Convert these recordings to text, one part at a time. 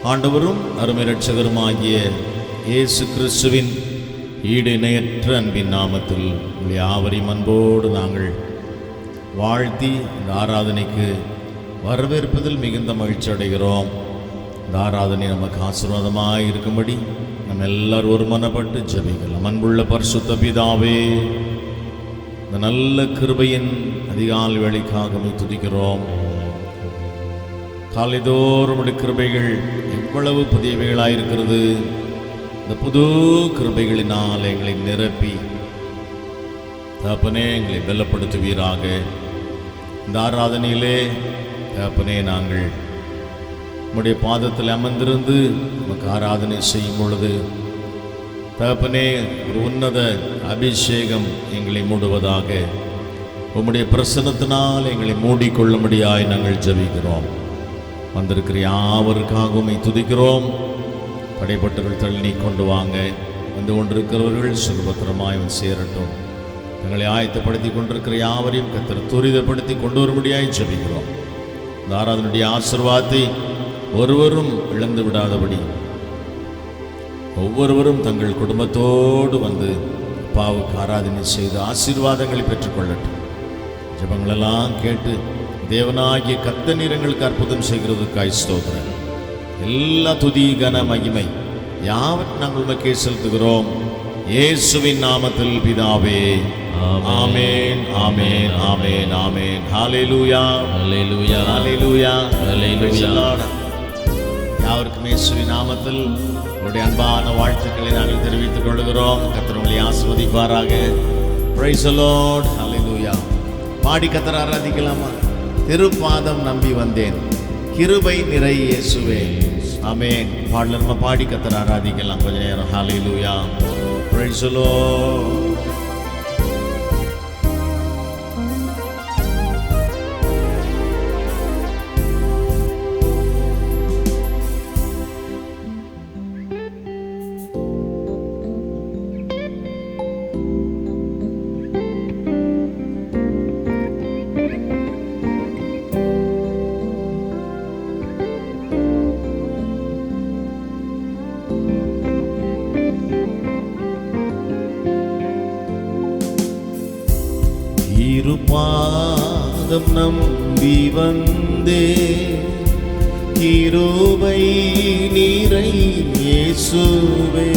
ஆண்டவரும் அருமை இரட்சகருமாகிய இயேசு கிறிஸ்துவின் ஈடு இணையற்ற அன்பின் நாமத்தில் யாவரையும் அன்போடு நாங்கள் வாழ்த்தி இந்த ஆராதனைக்கு வரவேற்பதில் மிகுந்த மகிழ்ச்சி அடைகிறோம். இந்த ஆராதனை நமக்கு ஆசீர்வாதமாக இருக்கும்படி நம்ம எல்லாரும் ஒருமனப்பட்டு ஜெபிக்கலாம். அன்புள்ள பரிசுத்த பிதாவே, இந்த நல்ல கிருபையின் அதிகாலை வேளைக்காக துதிக்கிறோம். காலைதோறும் கிருபைகள் எவ்வளவு புதியவைகளாயிருக்கிறது. இந்த புது கிருபைகளினால் எங்களை நிரப்பி தகப்பனே எங்களை பலப்படுத்துவீராக. இந்த ஆராதனையிலே தகப்பனே நாங்கள் உம்முடைய பாதத்தில் அமர்ந்திருந்து நமக்கு ஆராதனை செய்யும் பொழுது தகப்பனே ஒரு உன்னத அபிஷேகம் எங்களை மூடுவதாக. உம்முடைய பிரசன்னத்தினால் எங்களை மூடிக்கொள்ளும்படியாய் நாங்கள் ஜெபிக்கிறோம். வந்திருக்கிற யாவருக்காக துதிக்கிறோம். தடைப்பட்டவர்கள் தள்ளி கொண்டு வாங்க. வந்து கொண்டிருக்கிறவர்கள் சுகபத்திரமாய் சேரட்டும். தங்களை ஆயத்தப்படுத்தி கொண்டிருக்கிற யாவரையும் கர்த்தர் துரிதப்படுத்தி கொண்டு வரும்படியாய் ஜெபிக்கிறோம். இந்த ஆராதனுடைய ஆசீர்வாதத்தை ஒருவரும் இழந்து விடாதபடி ஒவ்வொருவரும் தங்கள் குடும்பத்தோடு வந்து அப்பாவுக்கு ஆராதனை செய்து ஆசீர்வாதங்களை பெற்றுக்கொள்ளட்டும். ஜெபங்களெல்லாம் கேட்டு தேவனாகிய கர்த்தர் எங்களுக்கு அற்புதம் செய்கிறதுக்காய் ஸ்தோத்திரம். எல்லா துதி கன மகிமை யாவற்றையும் நாங்கள் உமக்கே செலுத்துகிறோம். இயேசுவின் நாமத்தில் பிதாவே, ஆமென், ஆமென், ஆமென், ஆமென். ஹல்லேலூயா, ஹல்லேலூயா, ஹல்லேலூயா, ஹல்லேலூயா. யாவருக்கும் இயேசுவின் நாமத்தில் உங்களுடைய அன்பான வாழ்த்துக்களை நாங்கள் தெரிவித்துக் கொள்கிறோம். கர்த்தர் உங்களை ஆசீர்வதிப்பாராக. பிரைஸ் தி லார்ட், ஹல்லேலூயா. பாடி கர்த்தரை ஆராதிக்கலாமா? திருப்பாதம் நம்பி வந்தேன், கிருபை நிறை இயேசுவே. ஆமென். பாடல நம்ம பாடி கர்த்தரை ஆராதிக்கலாம் கொஞ்ச நேரம். ஹல்லேலூயா, பிரைஸ் தி லார்ட். பாதம் நம்பி வந்தே, கிருபை நிறை இயேசுவே.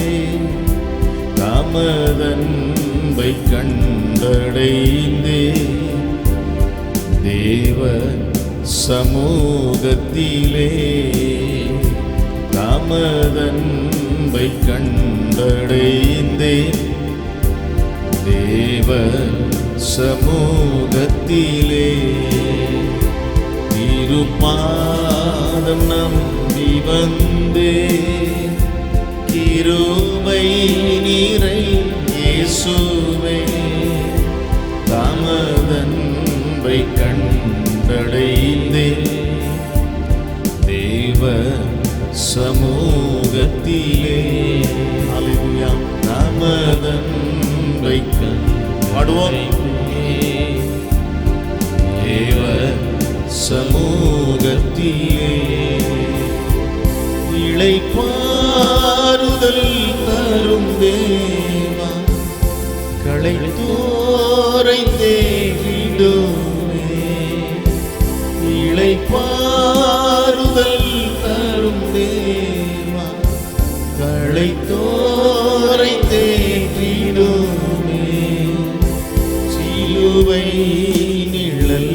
தமதன்பை கண்டடைந்தே, தேவ சமூகத்திலே. தமதன்பை கண்டடைந்தே, தேவ சமூகத்திலே. திருப்பாதம் நம்பி வந்தே, கிருபை நிறை இயேசுவே. தமதன்பை கண்டடைந்தே, தேவ சமூகத்திலே. ஹல்லேலூயா. தமதன்பை பாடுவோம். தேவ சமூகத்திலே இளைப்பாறுதல் தரும் தேவா. களைத்தோரை தேடிடுமே, இளைப்பாறுதல் தரும் தேவா. களைத்தோரை தேடிடுமே, சிலுவை நிழல்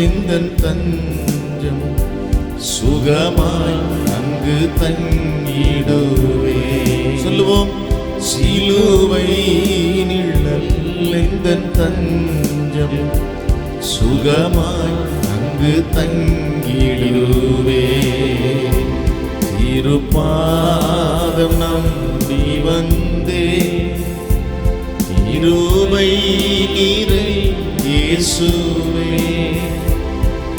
எந்தன் தஞ்சம். சுகமாய் அங்கு தங்கிடுவே. சொல்லுவோம். சிலுவை நிழல் எந்தன் தஞ்சம். சுகமாய் அங்கு தங்கிடுவே. திருப்பாதம் நம்பி வந்தே, கிருபை நிறை இயேசுவே.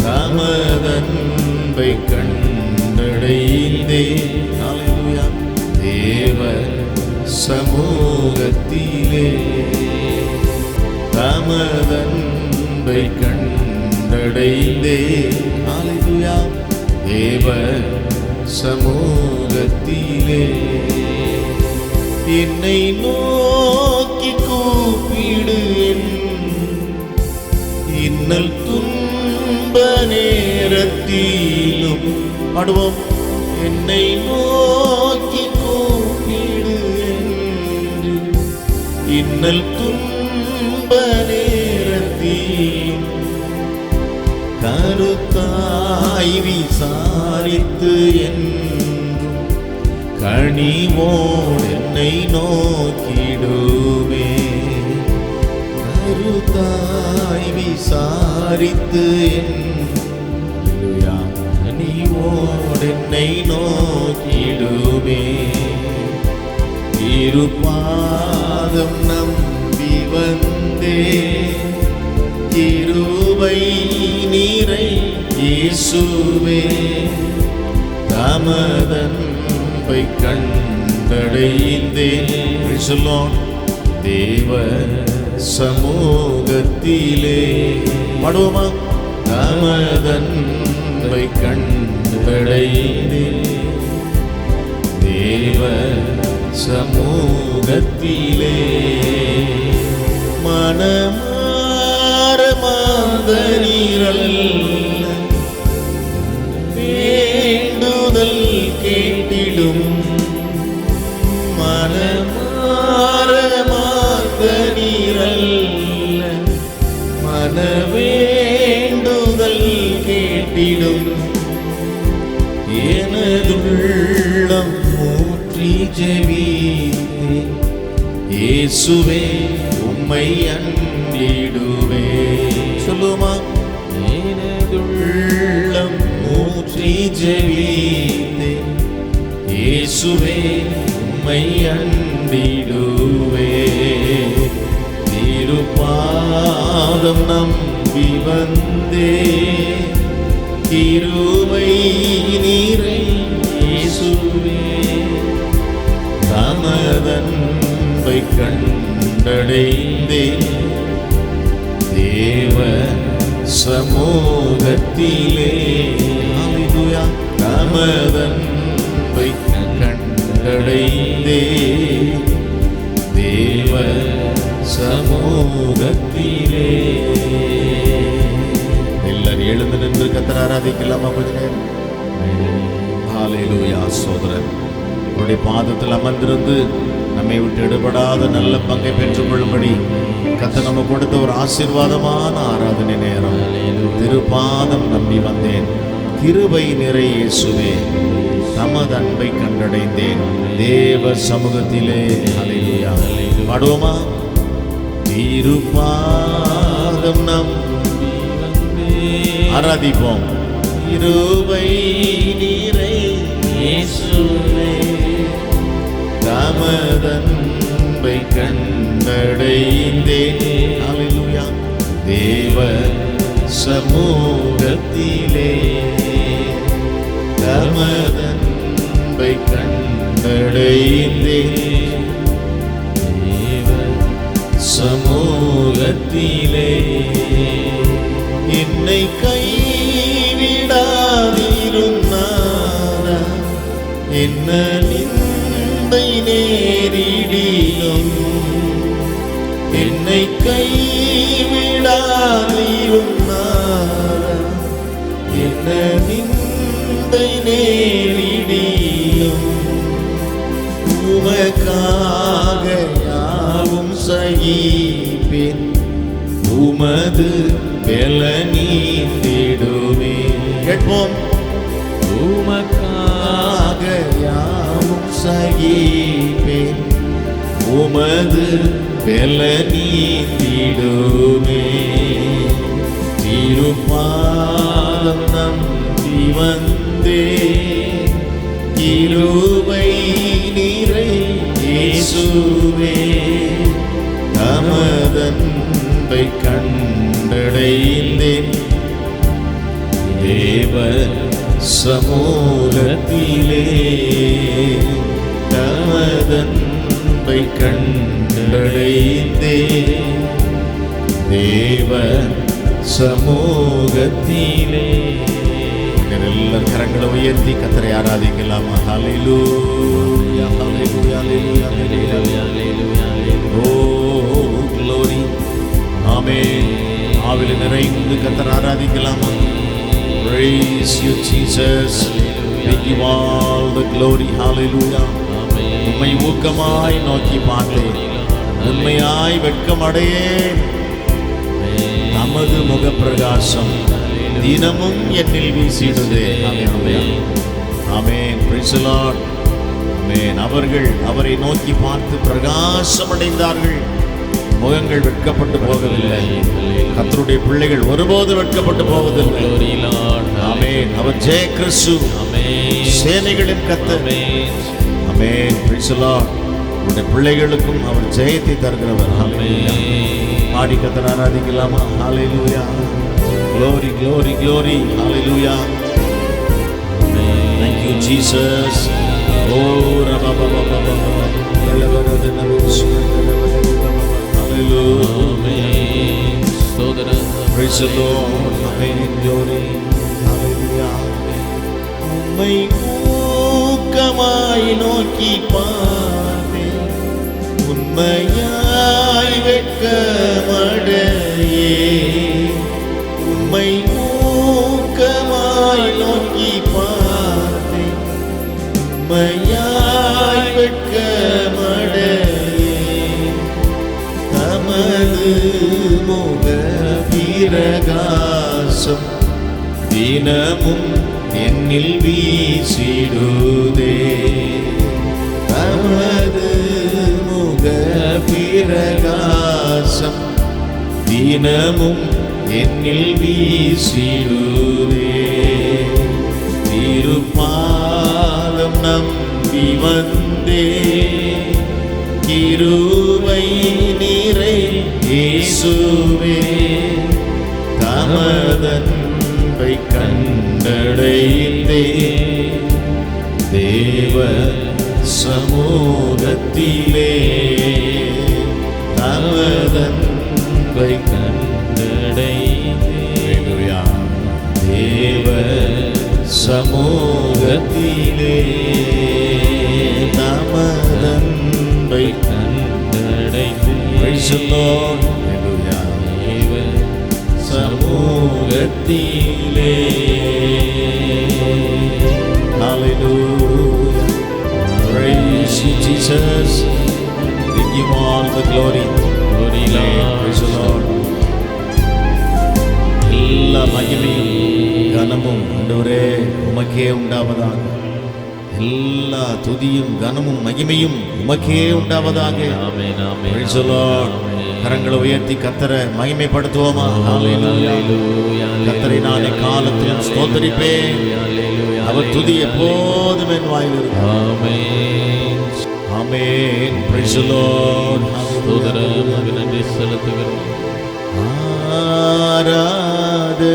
தமதன்பை கண்டடைந்தே, ஹல்லேலூயா. தேவ சமூகத்திலே. தமதன்பை கண்டடைந்தே, ஹல்லேலூயா. தேவ சமூகத்திலே என்னை நோக்கி கூப்பிடு, இன்னல் துன்ப நேரத்திலும் பாடுவோம். என்னை நோக்கி கூப்பிடு, இன்னல் துன்ப நேரத்திலும் கருத்தாய் விசாரித்து என்றும் கனிவோடு என்னை நோக்கிடுவே. கருத்தாய் விசாரித்து கனிவோடு என்னை நோக்கிடுவே. இருபாதம் நம்பி வந்தே, கிருபை நிறை இயேசுவே, தமதன்பை கண்டடைந்தேன். சொல்லும் தேவ சமூகத்திலே பாடுவோமா. தமதன்பை கண்டடைந்தேன் தேவ சமூகத்திலே. மனமார மாந்தரீரல் வேண்டுதல் கேட்டிடும். மனமார மாந்தரீரல் மனவேண்டுதல் கேட்டிடும். எனதுள்ளம் ஊற்றி ஜெபித்தே, இயேசுவே உம்மை அண்டிடுவே. சொல்லுமா. எனதுள்ளம் ஊற்றி ஜெபித்தே, இயேசுவே உம்மை அண்டிடுவே. திருப்பாதம் நம்பி வந்தே, கிருபை நிறை இயேசுவே, தமதன்பை கண்டடைந்தேன் தேவ சமூகத்திலே. தமதன்பை கண்டடைந்தேன் தேவ சமூகத்திலே. எல்லாரும் எழுந்து நின்று கர்த்தரை ஆராதிக்கலாமா? கொஞ்ச நேரம். ஹல்லேலூயா. சோதரன் அவருடைய பாதத்தில் அமர்ந்திருந்து நம்மை விட்டு எடுபடாத நல்ல பங்கை பெற்றுக் கொள்ளும்படி கர்த்தர் நம்ம கொடுத்த ஒரு ஆசீர்வாதமான ஆராதனை நேரம். திருப்பாதம் நம்பி வந்தேன், கிருபை நிறை இயேசுவே, தமது அன்பை கண்டடைந்தேன் தேவ சமூகத்திலே. ஹல்லேலூயா. பாடுவோமா. திருப்பாதம் நம்பி வந்தேன், ஆராதிப்போம். கிருபை நிறை இயேசுவே, தமதன்பை கண்டடைந்தேன். ஹல்லேலூயா. தேவ சமூகத்திலே, தமதன்பை கண்டடைந்தேன் தேவ சமூகத்திலே. என்னை கைவிடாதிருந்தாரா, என்ன நிந்தை நேரிடினும். என்னை கைவிடாதிருந்தாரா, என்ன நிந்தை நேரிடினும். உமக்காக யாவும் சகிப்பேன், உமது பெலனீந்திடுவே. கேட்போம். உமக்காக யாவும் சகிப்பேன், உமது பெலனீந்திடுவே. திருப்பாதம் நம்பி வந்தே, கிருபை நிறை இயேசுவே, தமதன்பை கண்டடைந்தேன் தேவ சமூகத்திலே. தமதன்பை கண்டடைந்தேன் தேவ சமூகத்திலே. எல்லாரும் கரங்களை உயர்த்தி கர்த்தரை ஆராதிக்கலாமா? ஹல்லேலூயா ஹல்லேலூயா ஹல்லேலூயா ஹல்லேலூயா. ஓ glory. ஆமென். ஆவிலே நிறைந்து கர்த்தரை ஆராதிக்கலாமா? Praise you Jesus. We give all the glory. Hallelujah. உம்மை ஊக்கமாய் நோக்கி பார்த்தேன், உண்மையாய் வெட்கமடையேன். நமது முகப்பிரகாசம் தினமும் என்னில் வீசிடுதே. ஆமென். Praise the Lord. ஆமென். அவர்கள் அவரை நோக்கி பார்த்து பிரகாசம் அடைந்தார்கள், முகங்கள் வெட்கப்பட்டு போகவில்லை. கர்த்தருடைய பிள்ளைகள் ஒருபோது வெட்கப்பட்டு போவதில்லை. ஆமென். அவர் ஜெய கிறிஸ்து, சேனைகளின் கர்த்தர். ஆமென். Praise the Lord. உடைய பிள்ளைகளுக்கும் அவர் ஜெயத்தை தருகிறவர். ஹல்லேலூயா. பாடி கர்த்தரை ஆராதிக்கலாமா? ஹல்லேலூயா. Glory, glory, glory. Hallelujah. Thank you, Jesus. Oh, rabababababa. Hallelujah. Praise the Lord. Amen. Glory. Hallelujah. உம்மை ஊக்கமாய் நோக்கி பார்த்தேன், உண்மையாய் வெட்கமடையேன். உம்மை ஊக்கமாய் நோக்கி பார்த்தேன், உம்மையாய் வெட்கமடையேன். தமது முக பிரகாசம் தினமும் என்னில் வீசிடுதே. தமது முக பிரகாசம் தினமும் என்னில் வீசிடுதே. திருப்பாதம் நம்பி வந்தே, கிருபை நிறை இயேசுவே. தமதன்பை கண்டடைந்தே, தேவ சமூகத்திலே. தமதன்பை தேவ சமூகத்திலே. நமதன்பை கண்டடைந்தே. Praise the Lord. தேவ சமூகத்திலே. Hallelujah. Praise you, Jesus. We give all the glory. Glory, Lord. Praise the Lord. எல்லா மகிமையும் கனமும் ஆண்டவரே உமக்கே உண்டாவதாக. எல்லா துதியும் கனமும் மகிமையும் உமக்கே உண்டாவதாக. ஆமென் ஆமென். Praise the Lord. கரங்களை உயர்த்தி கர்த்தரை மகிமைப்படுத்துவோமா? ஹல்லேலூயா. கர்த்தரை நான் காலத்திலும் ஸ்தோத்திரிப்பேன், அவர் துதி எப்போதும் என் வாயில் இருக்கும். ஆமென் ஆமென். Praise the Lord. ஸ்தோத்திரம் நன்றி செலுத்துகிறோம். ஆராதனை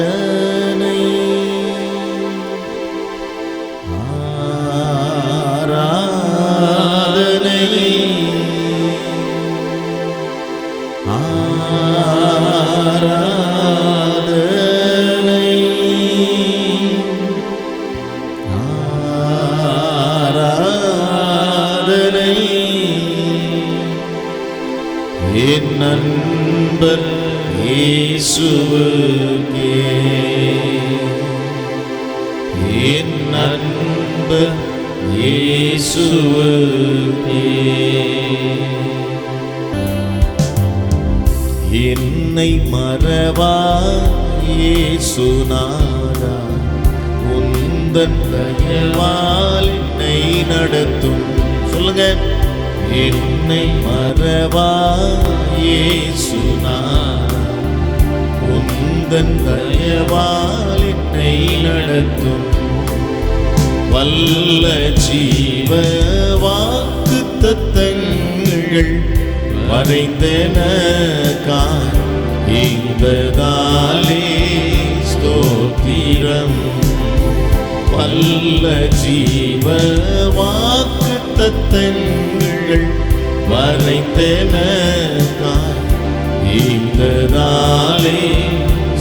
ஆராதனை ஆராதனை ஆராதனை என் நண்பர் இயேசுவுக்கே. என் நண்பர் இயேசுவுக்கே. என்னை மறவா இயேசுநாதா, உந்தன் தயவால் என்னை நடத்தும். சொல்லுங்க. என்னை மறவா இயேசுநாதா, உந்தன் தயவால் என்னை நடத்தும். வல்ல ஜீவ வாக்குத்தத்தங்கள் வரைந்தனக்காய் இன்பதாலே ஸ்தோத்திரம். வல்ல ஜீவ வாக்குத்தத்தங்கள் வரைந்தனக்காய் இன்பதாலே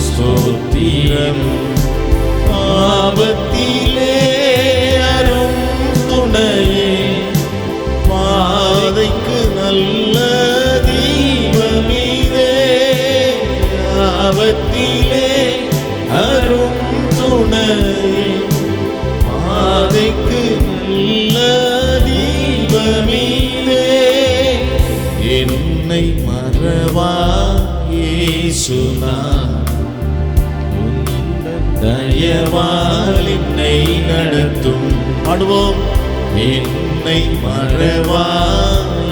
ஸ்தோத்திரம். ஆபத்திலே அரும் துணையே, பாதைக்கு நல்ல தீபமீதே. ஆபத்திலே அரும் துணையே, பாதைக்கு நல்ல தீபமீதே. என்னை மறவா இயேசுநாதா, தயவால் என்னை நடத்தும். பாடுவோம். என்னை மறவா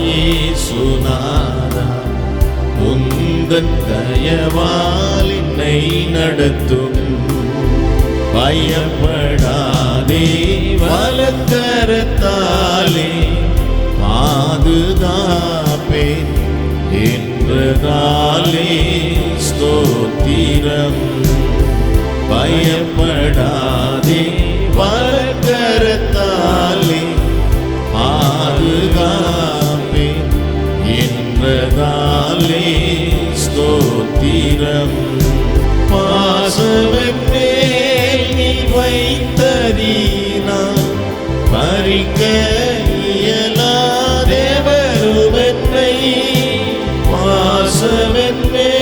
இயேசுநாதா, உந்தன் தயவால் என்னை நடத்தும். பயப்படாதே, வலக்கரத்தாலே பாதுகாப்பே என்றதாலே ஸ்தோத்திரம். பயப்படாதே, வலக்கரத்தாலே பாதுகாப்பே என்றதாலே ஸ்தோத்திரம். பாசவனே நீ வைத்ததீனால் பறிக்க இயலாதேவருவென்னை. பாசவனே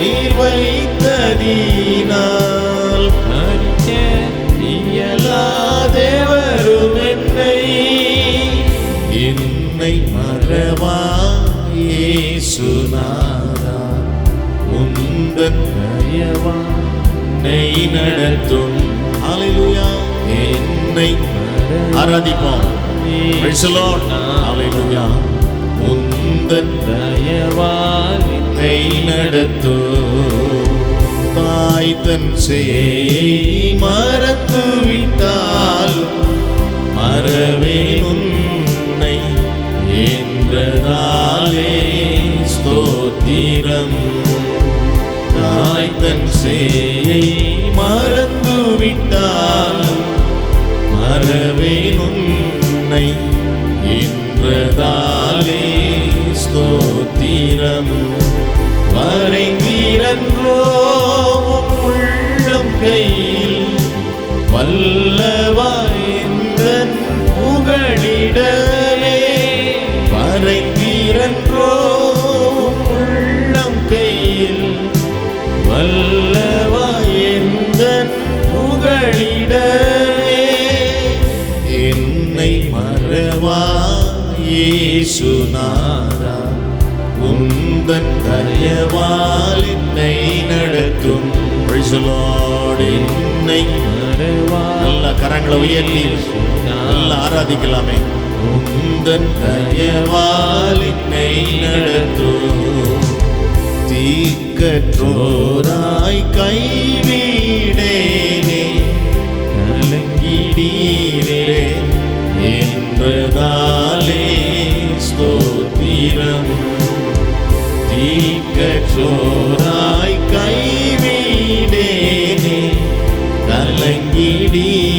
நீ வைத்ததீனால் பறிக்க இயலாதேவருவென்னை. என்னை மறவா இயேசுநாதா, உந்தன் தயவானை நடத்தும். ஹல்லேலூயா. என்னை ஆராதிப்போம். Praise the Lord. ஹல்லேலூயா. உந்தன் தயவானை நடத்தும். தாய் தன் சேயை மறந்து விட்டால் மறவேன் உன்னை என்றதாலே ஸ்தோத்திரம். தாய் தன் சேயை மறந்து விட்டால் மறவேன் உன்னை என்றதாலே ஸ்தோத்திரம். வரைந்தீரன்றோ உள்ளம் கையில் வல்லவாய்ந்தன் புகழிடவே. வரைந்தீரன்றோ உள்ளம் கையில் வல்லவாய்ந்தன் புகழிடவே. என்னை மறவா இயேசுநாதா, உந்தன் தயவால் என்னை நடத்தும். Praise the Lord. என்னை மறவா. நல்ல கரங்களை உயர்த்தி நல்ல ஆராதிக்கலாமே. உந்தன் தயவால் என்னை நடத்தும். தீக்கற்றோராய் கைவிடேனே, கலங்கிடீரே என்றதாலே ஸ்தோத்திரம். தீக்கற்றோராய் கைவிடேனே, கலங்கிடீரே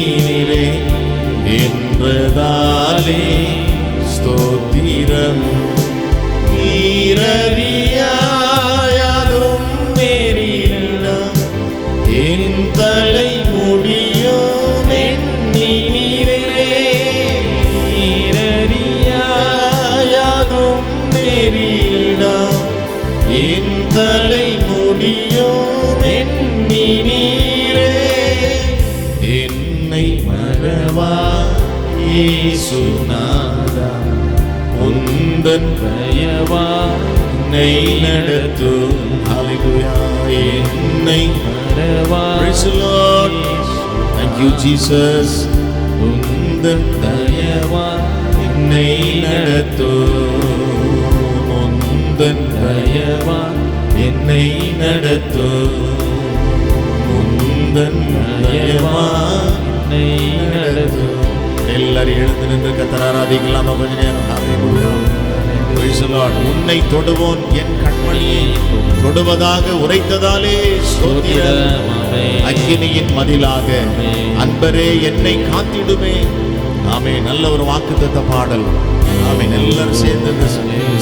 என்றதாலே ஸ்தோத்திரம். நீரறியாயதும் நேரிடம் என் தலை முடியும் எண்ணினீரே. நீரறியாயதும் நேரிடம் என் தலை முடியும் எண்ணினீரே. என்னை மறவா இயேசுநாதா, உந்தன் தயவால் என்னை நடத்தும். ஹல்லேலூயா. என்னை மறவா. Praise the Lord. Thank you Jesus. உந்தன் தயவால் என்னை நடத்தும். உந்தன் தயவால் என்னை நடத்தும். உந்தன் தயவால் என்னை நடத்தும். எல்லாரும் எழுந்து நின்று கர்த்தரை ஆராதிக்கலாமா கொஞ்ச நேரம்? ஹல்லேலூயா. Praise the Lord. உன்னை தொடுவோன் என் கண்மணியை தொடுவதாக உரைத்ததாலே ஸ்தோத்திரம். அக்கினியின் மதிலாக அன்பரே என்னை காத்திடுமே. ஆமே. நல்ல ஒரு வாக்குத்தத்த பாடல். ஆமே. எல்லாரும் சேர்ந்து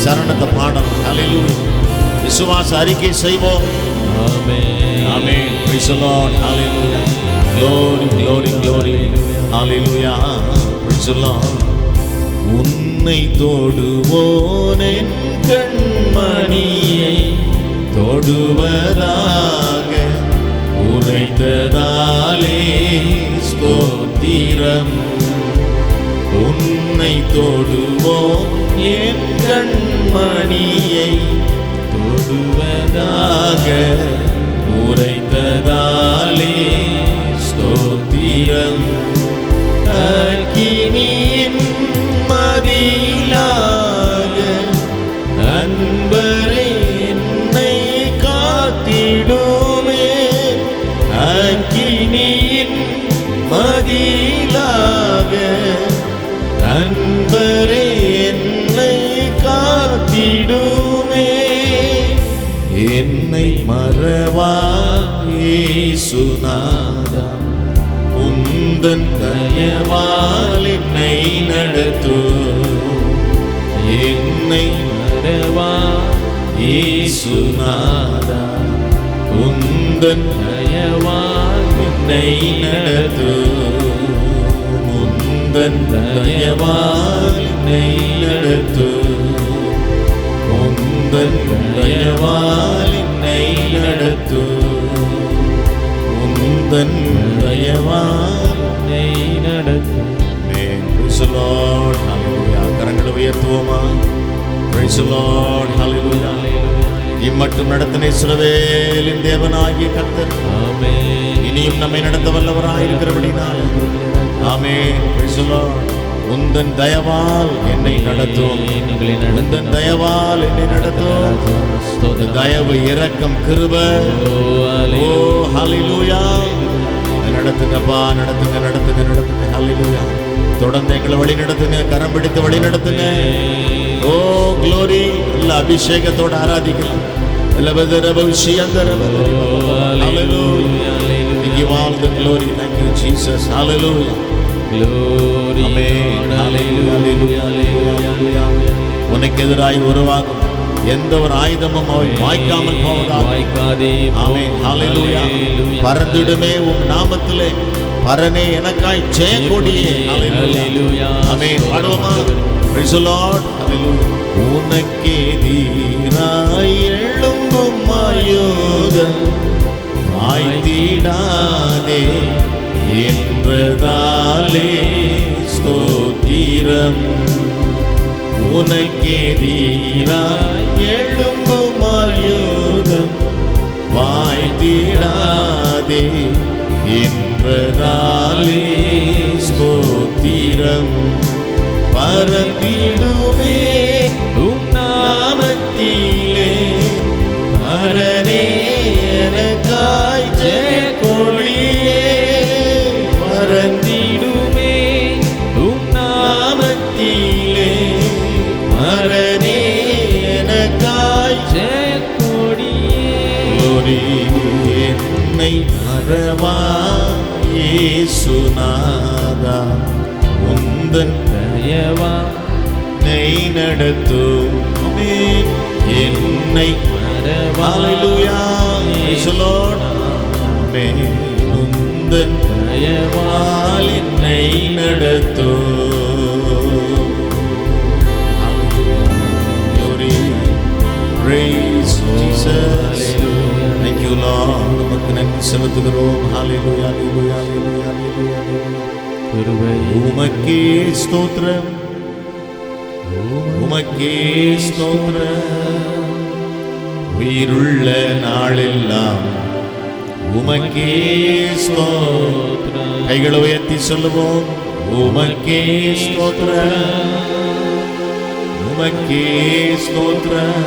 சரணத்தை பாடல். ஹல்லேலூயா. விசுவாச அறிக்கை செய்வோம். Amen. Praise the Lord. Hallelujah. Glory, glory, glory. Hallelujah. Praise the Lord. உன்னை தொடுவோன் என் கண்மணியை தொடுவதாக உரைத்ததாலே ஸ்தோத்திரம். உன்னை தொடுவோன் என் கண்மணியை தொடுவதாக உரைத்ததாலே ஸ்தோத்திரம். அக்கினியின் மதிலாக அன்பரே என்னை காத்திடுமே. அக்கினியின் மதிலாக அன்பரே என்னை காத்திடுமே. என்னை மறவா இயேசுநாதா, உந்தன் தயவால் என்னை நடத்தும். என்னை மறவா இயேசுநாதா, உந்தன் தயவால் என்னை நடத்தும். உந்தன் தயவால் என்னை நடத்தும். உந்தன் தயவால் என்னை நடத்தும். உந்தன் தயவால் என்னை நடத்தும். Praise the Lord. Hallelujah. கரங்களை உயர்த்துவோமா? Praise the Lord. Hallelujah. இம்மட்டும் நடத்தின இஸ்ரவேலின் தேவனாகிய கர்த்தர் இனியும் நம்மை நடத்த வல்லவராயிருக்கிறபடினால ஆமென். Praise the Lord. உந்தன் தயவால் என்னை நடத்தும். உந்தன் தயவால் என்னை நடத்தும். தயவு, இரக்கம், கிருபை. ஓ ஹல்லேலூயா. நடத்துங்கப்பா, நடத்துங்க, நடத்துங்க, நடத்துங்க. ஹல்லேலூயா. தொடர்ந்து எங்களை வழி நடத்துங்க, கரம் பிடித்து வழி நடத்துங்க. ஓ க்ளோரி. இல்ல அபிஷேகத்தோட ஆராதிக்கலாம். Give all the glory. Thank you Jesus. Hallelujah. Glory. Amen. Hallelujah. Hallelujah. உனக்கு எதிராய் உருவாகும் எந்த ஒரு ஆயுதமும் அவை வாய்க்காமல் போவதாக. ஆமென். ஹல்லேலூயா. பறந்திடுமே உம் நாமத்திலே, பரனே எனக்காய் ஜெயக்கொடியே. ஹல்லேலூயா. ஆமென். பாடுவோமா? Praise the Lord. Hallelujah. உனக்கு எதிராய் எழும்பும் ஆயுதம் வாய்த்திடாதே என்றதாலே ஸ்தோத்திரம். உனக்கு எதிராய் எழும்பும் ஆயுதம் வாய்த்திடாதே என்றதாலே ஸ்தோத்திரம். பறந்திடுமே உம் நாமத்திலே, பரனே எனக்காய் ஜெயக்கொடியே. பறந்திடுமே உம் நாமத்திலே, பரனே எனக்காய் ஜெயக்கொடியே. என்னை மறவா இயேசுநாதா, உந்தன் தயவா என்னை நடத்தும். என்னை மறவா. ஹல்லேலூயா. Praise the Lord. ஆமென். உந்தன் தயவால் என்னை நடத்தும். Glory. Praise Jesus. Thank you Lord. நமக்கு நன்றி செலுத்துகிறோம். Hallelujah. Hallelujah. Hallelujah. உமக்கே ஸ்தோத்திரம். உமக்கே ஸ்தோத்திரம். உயிருள்ள நாளெல்லாம் உமக்கே ஸ்தோத்திரம். கைகளை உயர்த்தி சொல்லுவோம். உமக்கே ஸ்தோத்திரம். உமக்கே ஸ்தோத்திரம்.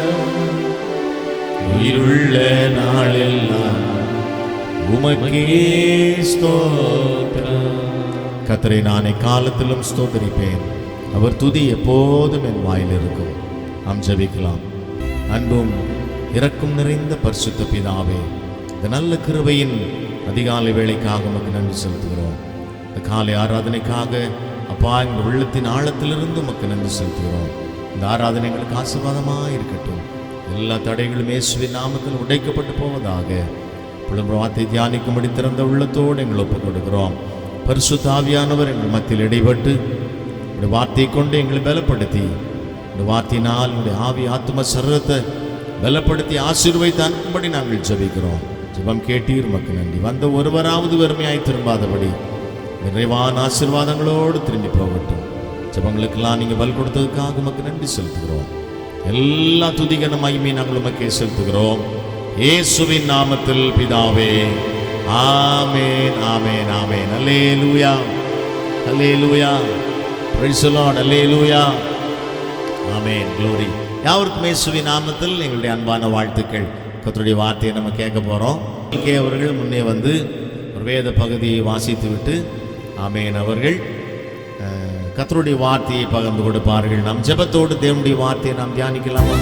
உயிருள்ள நாளெல்லாம் உமக்கே ஸ்தோத்திரம். கர்த்தரை நான் எக்காலத்திலும் ஸ்தோத்திரிப்பேன். அவர் துதி எப்போதும் என் வாயில் இருக்கும். நாம் ஜெபிக்கலாம். அன்பும் இரக்கம் நிறைந்த பரிசுத்த பிதாவே, இந்த நல்ல கிருபையின் அதிகாலை வேளைக்காக உமக்கு நன்றி செலுத்துகிறோம். இந்த காலை ஆராதனைக்காக அப்பா எங்கள் உள்ளத்தின் ஆழத்திலிருந்து உமக்கு நன்றி செலுத்துகிறோம். இந்த ஆராதனை எங்களுக்கு ஆசீர்வாதமாக இருக்கட்டும். எல்லா தடைகளும் இயேசுவின் நாமத்தில் உடைக்கப்பட்டு போவதாக. வார்த்தை தியானிக்கும்படி திறந்த உள்ளத்தோடு எங்கள் ஒப்புக் கொடுக்கிறோம். பரிசுத்த ஆவியானவர் எங்கள் மத்தியில் இடைப்பட்டு இந்த வார்த்தையை கொண்டு எங்களை பலப்படுத்தி, இந்த வார்த்தையினால் என்னுடைய ஆவி ஆத்ம சரீரத்தை பலப்படுத்தி ஆசீர்வதித்து அனுப்பும்படி நாங்கள் ஜெபிக்கிறோம். ஜெபம் கேட்டீர், மக்கள் நன்றி. வந்த ஒருவராவது வெறுமையாய் திரும்பாதபடி நிறைவான ஆசீர்வாதங்களோடு திரும்பி போகட்டும். ஜெபங்களுக்கெல்லாம் நீங்கள் பல் கொடுத்ததுக்காக உமக்கு நன்றி செலுத்துகிறோம். எல்லா துதிகன மகிமை நாங்கள் உமக்கே செலுத்துகிறோம். இயேசுவின் நாமத்தில் பிதாவே, amen, amen, amen. Alleluia, alleluia, praise the Lord, alleluia, amen, glory. யாவருக்கும் இயேசுவின் நாமத்தில் எங்களுடைய அன்பான வாழ்த்துக்கள். கர்த்தருடைய வார்த்தையை நம்ம கேட்க போகிறோம். அவர்கள் முன்னே வந்து ஒரு வேத பகுதியை வாசித்து விட்டு ஆமென் அவர்கள் கர்த்தருடைய வார்த்தையை பகிர்ந்து கொடுப்பார்கள். நாம் ஜெபத்தோடு தேவனுடைய வார்த்தையை நாம் தியானிக்கலாமா?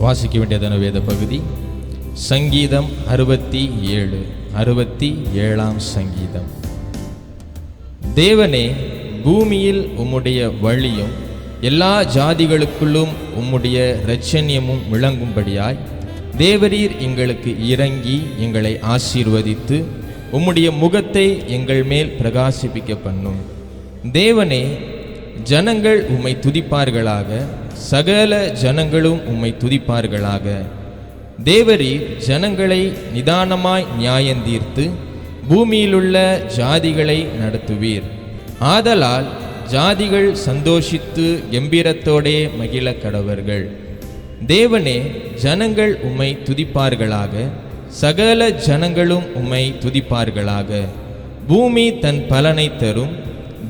வாசிக்க வேண்டியதான வேத பகுதி சங்கீதம் 67 சங்கீதம். தேவனே, பூமியில் உம்முடைய வழியும் எல்லா ஜாதிகளுக்குள்ளும் உம்முடைய இரட்சணியமும் விளங்கும்படியாய் தேவரீர் எங்களுக்கு இறங்கி எங்களை ஆசீர்வதித்து உம்முடைய முகத்தை எங்கள் மேல் பிரகாசிப்பிக்க பண்ணும். தேவனே, ஜனங்கள் உம்மை துதிப்பார்களாக, சகல ஜனங்களும் உம்மை துதிப்பார்களாக. தேவரீர் ஜனங்களை நிதானமாய் நியாயந்தீர்த்து பூமியிலுள்ள ஜாதிகளை நடத்துவீர். ஆதலால் ஜாதிகள் சந்தோஷித்து கம்பீரத்தோடே மகிழ கடவர்கள். தேவனே, ஜனங்கள் உம்மை துதிப்பார்களாக, சகல ஜனங்களும் உம்மை துதிப்பார்களாக. பூமி தன் பலனை தரும்.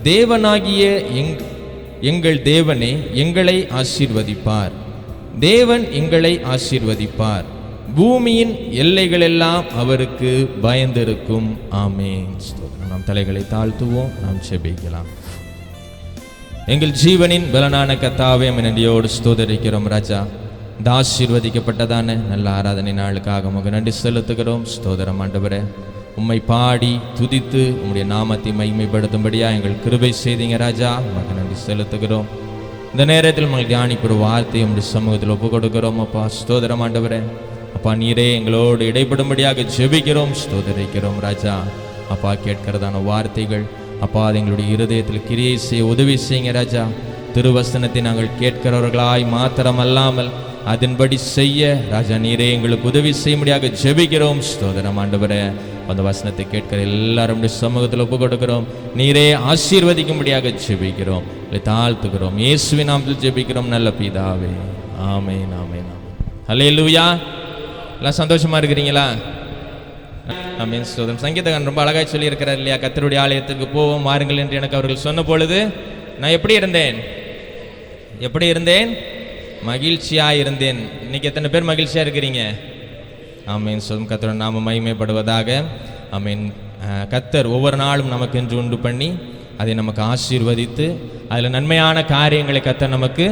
தேவனாகிய எங்கள் தேவனே எங்களை ஆசீர்வதிப்பார். தேவன் எங்களை ஆசீர்வதிப்பார். பூமியின் எல்லைகளெல்லாம் அவருக்கு பயந்திருக்கும். ஆமென். நாம் தலைகளை தாழ்த்துவோம், நாம் செபிக்கலாம். எங்கள் ஜீவனின் பலனான கர்த்தாவே, நன்றியோடு ஸ்தோதரிக்கிறோம் ராஜா. இந்த ஆசீர்வதிக்கப்பட்டதான நல்ல ஆராதனை நாளுக்காக உமக்கு நன்றி செலுத்துகிறோம். ஸ்தோத்திரம் ஆண்டவரே. உம்மை பாடி துதித்து உம்முடைய நாமத்தை மகிமைப்படுத்தும்படியா எங்கள் கிருபை செய்தீங்க ராஜா. உமக்கு நன்றி செலுத்துகிறோம். இந்த நேரத்தில் உங்கள் தியானிக்கிற வார்த்தையை உம்முடைய சமூகத்தில் ஒப்பு கொடுக்கிறோம். அப்பா ஸ்தோத்திரம் ஆண்டவரே. அப்பா நீரே எங்களோடு இடைப்படும்படியாக ஜெபிக்கிறோம், ஸ்தோதரிக்கிறோம் ராஜா. அப்பா கேட்கிறதான வார்த்தைகள் அப்பா அது எங்களுடைய இருதயத்தில் கிரியை செய்ய உதவி செய்யுங்க ராஜா. திருவசனத்தை நாங்கள் கேட்கிறவர்களாய் மாத்திரம் அல்லாமல் அதன்படி செய்ய ராஜா நீரே எங்களுக்கு உதவி செய்யும்படியாக ஜெபிக்கிறோம். ஸ்தோத்திரம் ஆண்டவரே. அந்த வசனத்தை கேட்கிற எல்லாரும் சமூகத்தில் ஒப்பு கொடுக்கிறோம். நீரே ஆசீர்வதிக்கும்படியாக ஜெபிக்கிறோம், தாழ்த்துக்கிறோம். இயேசுவின் நாமத்தில் ஜெபிக்கிறோம் நல்ல பிதாவே. Amen, amen, amen. அல்லேலூயா. எல்லாம் சந்தோஷமா இருக்கிறீங்களா? ஆமென். ஸ்தோத்திரம். சங்கீதக்காரன் ரொம்ப அழகாய் சொல்லி இருக்கிறார் இல்லையா? கர்த்தருடைய ஆலயத்துக்கு போவோம் வாருங்கள் என்று எனக்கு அவர்கள் சொன்ன பொழுது நான் எப்படி இருந்தேன்? மகிழ்ச்சியாக இருந்தேன். இன்னைக்கு எத்தனை பேர் மகிழ்ச்சியாக இருக்கிறீங்க? ஆமென். சொல்லும் கர்த்தருடைய நாமம் மகிமைப்படுவதாக. ஆமென். கர்த்தர் ஒவ்வொரு நாளும் நமக்கு என்று உண்டு பண்ணி அதை நமக்கு ஆசீர்வதித்து அதில் நன்மையான காரியங்களை கர்த்தர் நமக்கு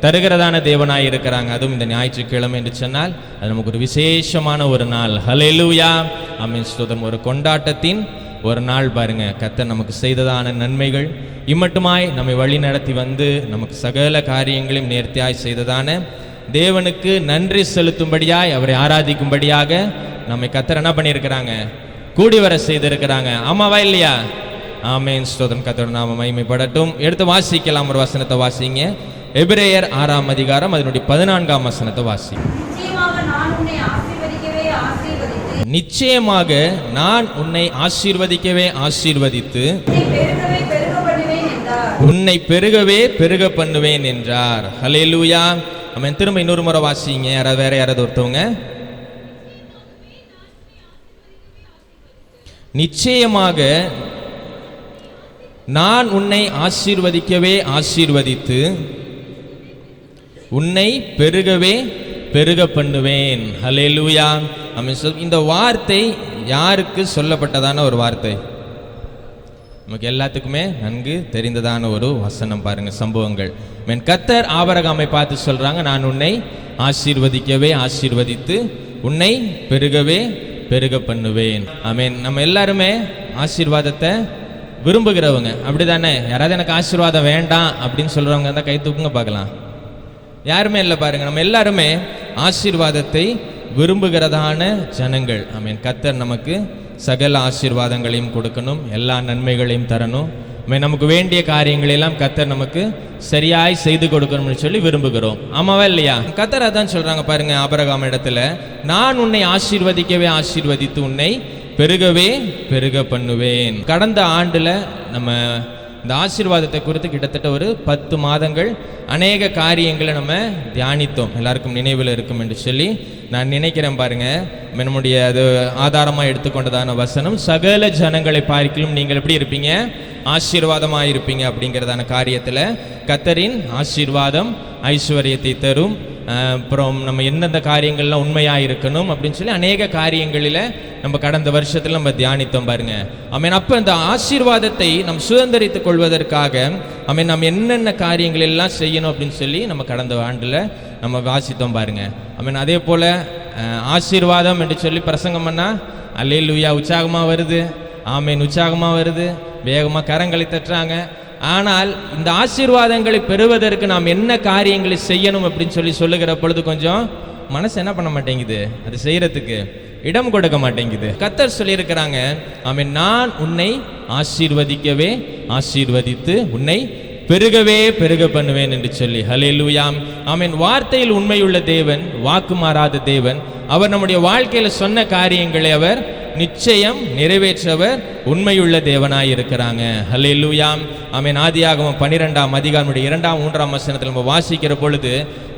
தருகிறதான தேவனாய் இருக்கிறாங்க. அதுவும் இந்த ஞாயிற்றுக்கிழமை என்று சொன்னால் அது நமக்கு ஒரு விசேஷமான ஒரு நாள். ஹல்லேலூயா. ஆமென். ஸ்தோத்திரம். ஒரு கொண்டாட்டத்தின் ஒரு நாள் பாருங்க. கர்த்தர் நமக்கு செய்ததான நன்மைகள் இம்மட்டுமாய் நம்மை வழி நடத்தி வந்து நமக்கு சகல காரியங்களையும் நேர்த்தியாய் செய்ததான தேவனுக்கு நன்றி செலுத்தும்படியாய் அவரை ஆராதிக்கும்படியாக நம்மை கர்த்தர் என்ன பண்ணியிருக்கிறாங்க? கூடி வர செய்திருக்கிறாங்க. ஆமாவா இல்லையா? ஆமென். ஸ்தோத்திரம். கர்த்தர் நாம மகிமைப்படட்டும். எடுத்து வாசிக்கலாம். ஒரு வசனத்தை வாசிங்க. எபிரேயர் 6ஆம் அதிகாரம் அதனுடைய 14ஆம் வசனத்தை வாசி. நிச்சயமாக நான் உன்னை ஆசீர்வதிக்கவே ஆசீர்வதித்து உன்னை பெருகவே பெருக பண்ணுவேன் என்றார். ஹல்லேலூயா. ஆமென். திரும்ப இன்னொரு முறை வாசிங்க. வேற யாராவது ஒருத்தவங்க. நிச்சயமாக நான் உன்னை ஆசீர்வதிக்கவே ஆசீர்வதித்து உன்னை பெருகவே பெருக பண்ணுவேன். ஹல்லேலூயா. ஆமென். இந்த வார்த்தை யாருக்கு சொல்லப்பட்டதான ஒரு வார்த்தை? நமக்கு எல்லாத்துக்குமே நன்கு தெரிந்ததான ஒரு வசனம் பாருங்க, சம்பவங்கள். கர்த்தர் ஆபிரகாமை பார்த்து சொல்றாங்க, நான் உன்னை ஆசீர்வதிக்கவே ஆசீர்வதித்து உன்னை பெருகவே பெருக பண்ணுவேன். ஆமென். நம்ம எல்லாருமே ஆசீர்வாதத்தை விரும்புகிறவங்க, அப்படிதானே? யாராவது எனக்கு ஆசீர்வாதம் வேண்டாம் அப்படின்னு சொல்றவங்க இருந்தால் கை தூக்குங்க பார்க்கலாம். யாருமே இல்லை பாருங்க. நம்ம எல்லாருமே ஆசீர்வாதத்தை விரும்புகிறதான ஜனங்கள். ஆமென். கர்த்தர் நமக்கு சகல ஆசீர்வாதங்களையும் கொடுக்கணும், எல்லா நன்மைகளையும் தரணும். நமக்கு வேண்டிய காரியங்களெல்லாம் கர்த்தர் நமக்கு சரியாய் செய்து கொடுக்கணும்னு சொல்லி விரும்புகிறோம். ஆமாவா இல்லையா? கர்த்தர் அதான் சொல்றாங்க பாருங்க ஆபிரகாம் இடத்துல, நான் உன்னை ஆசீர்வதிக்கவே ஆசீர்வதித்து உன்னை பெருகவே பெருக பண்ணுவேன். கடந்த ஆண்டுல நம்ம இந்த ஆசீர்வாதத்தை குறித்து கிட்டத்தட்ட ஒரு 10 மாதங்கள் அநேக காரியங்களை நம்ம தியானித்தோம். எல்லாருக்கும் நினைவில் இருக்கும் என்று சொல்லி நான் நினைக்கிறேன் பாருங்க. நம்முடைய அது ஆதாரமாக எடுத்துக்கொண்டதான வசனம், சகல ஜனங்களை பார்க்கிலும் நீங்கள் எப்படி இருப்பீங்க? ஆசீர்வாதமாக இருப்பீங்க அப்படிங்கிறதான காரியத்தில் கர்த்தரின் ஆசீர்வாதம் ஐஸ்வர்யத்தை தரும். அப்புறம் நம்ம எந்தெந்த காரியங்கள்லாம் உண்மையாக இருக்கணும் அப்படின்னு சொல்லி அநேக காரியங்களில் நம்ம கடந்த வருஷத்தில் நம்ம தியானித்தோம் பாருங்க. ஆமென். அப்போ இந்த ஆசீர்வாதத்தை நம்ம சுதந்திரித்துக் கொள்வதற்காக ஆமென் நம்ம என்னென்ன காரியங்கள் எல்லாம் செய்யணும் அப்படின்னு சொல்லி நம்ம கடந்த ஆண்டில் நம்ம வாசித்தோம் பாருங்க. ஆமென். அதே போல் ஆசீர்வாதம் என்று சொல்லி பிரசங்கம் பண்ணால் அல்லேலூயா உற்சாகமாக வருது. ஆமென். உற்சாகமாக வருது, வேகமாக கரங்களை தட்டுறாங்க. ஆனால் இந்த ஆசீர்வாதங்களை பெறுவதற்கு நாம் என்ன காரியங்களை செய்யணும் அப்படின்னு சொல்லி சொல்லுகிற பொழுது கொஞ்சம் மனசு என்ன பண்ண மாட்டேங்குது, அது செய்யறதுக்கு இடம் கொடுக்க மாட்டேங்குது. கர்த்தர் சொல்லியிருக்கிறாங்க, ஆமென், நான் உன்னை ஆசீர்வதிக்கவே ஆசீர்வதித்து உன்னை பெருகவே பெருக பண்ணுவேன் என்று சொல்லி. ஹல்லேலூயா. ஆமென். வார்த்தையில் உண்மையுள்ள தேவன், வாக்கு மாறாத தேவன். அவர் நம்முடைய வாழ்க்கையில சொன்ன காரியங்களை அவர் நிச்சயம் நிறைவேற்றவர் உண்மையுள்ள தேவனாய் இருக்கிறாங்க. ஹல்லேலூயா. ஆமென். ஆதியாகமம் 12ஆம் அதிகாரம் 2ஆம் 3ஆம் வசனத்தில் நம்ம வாசிக்கிற பொழுது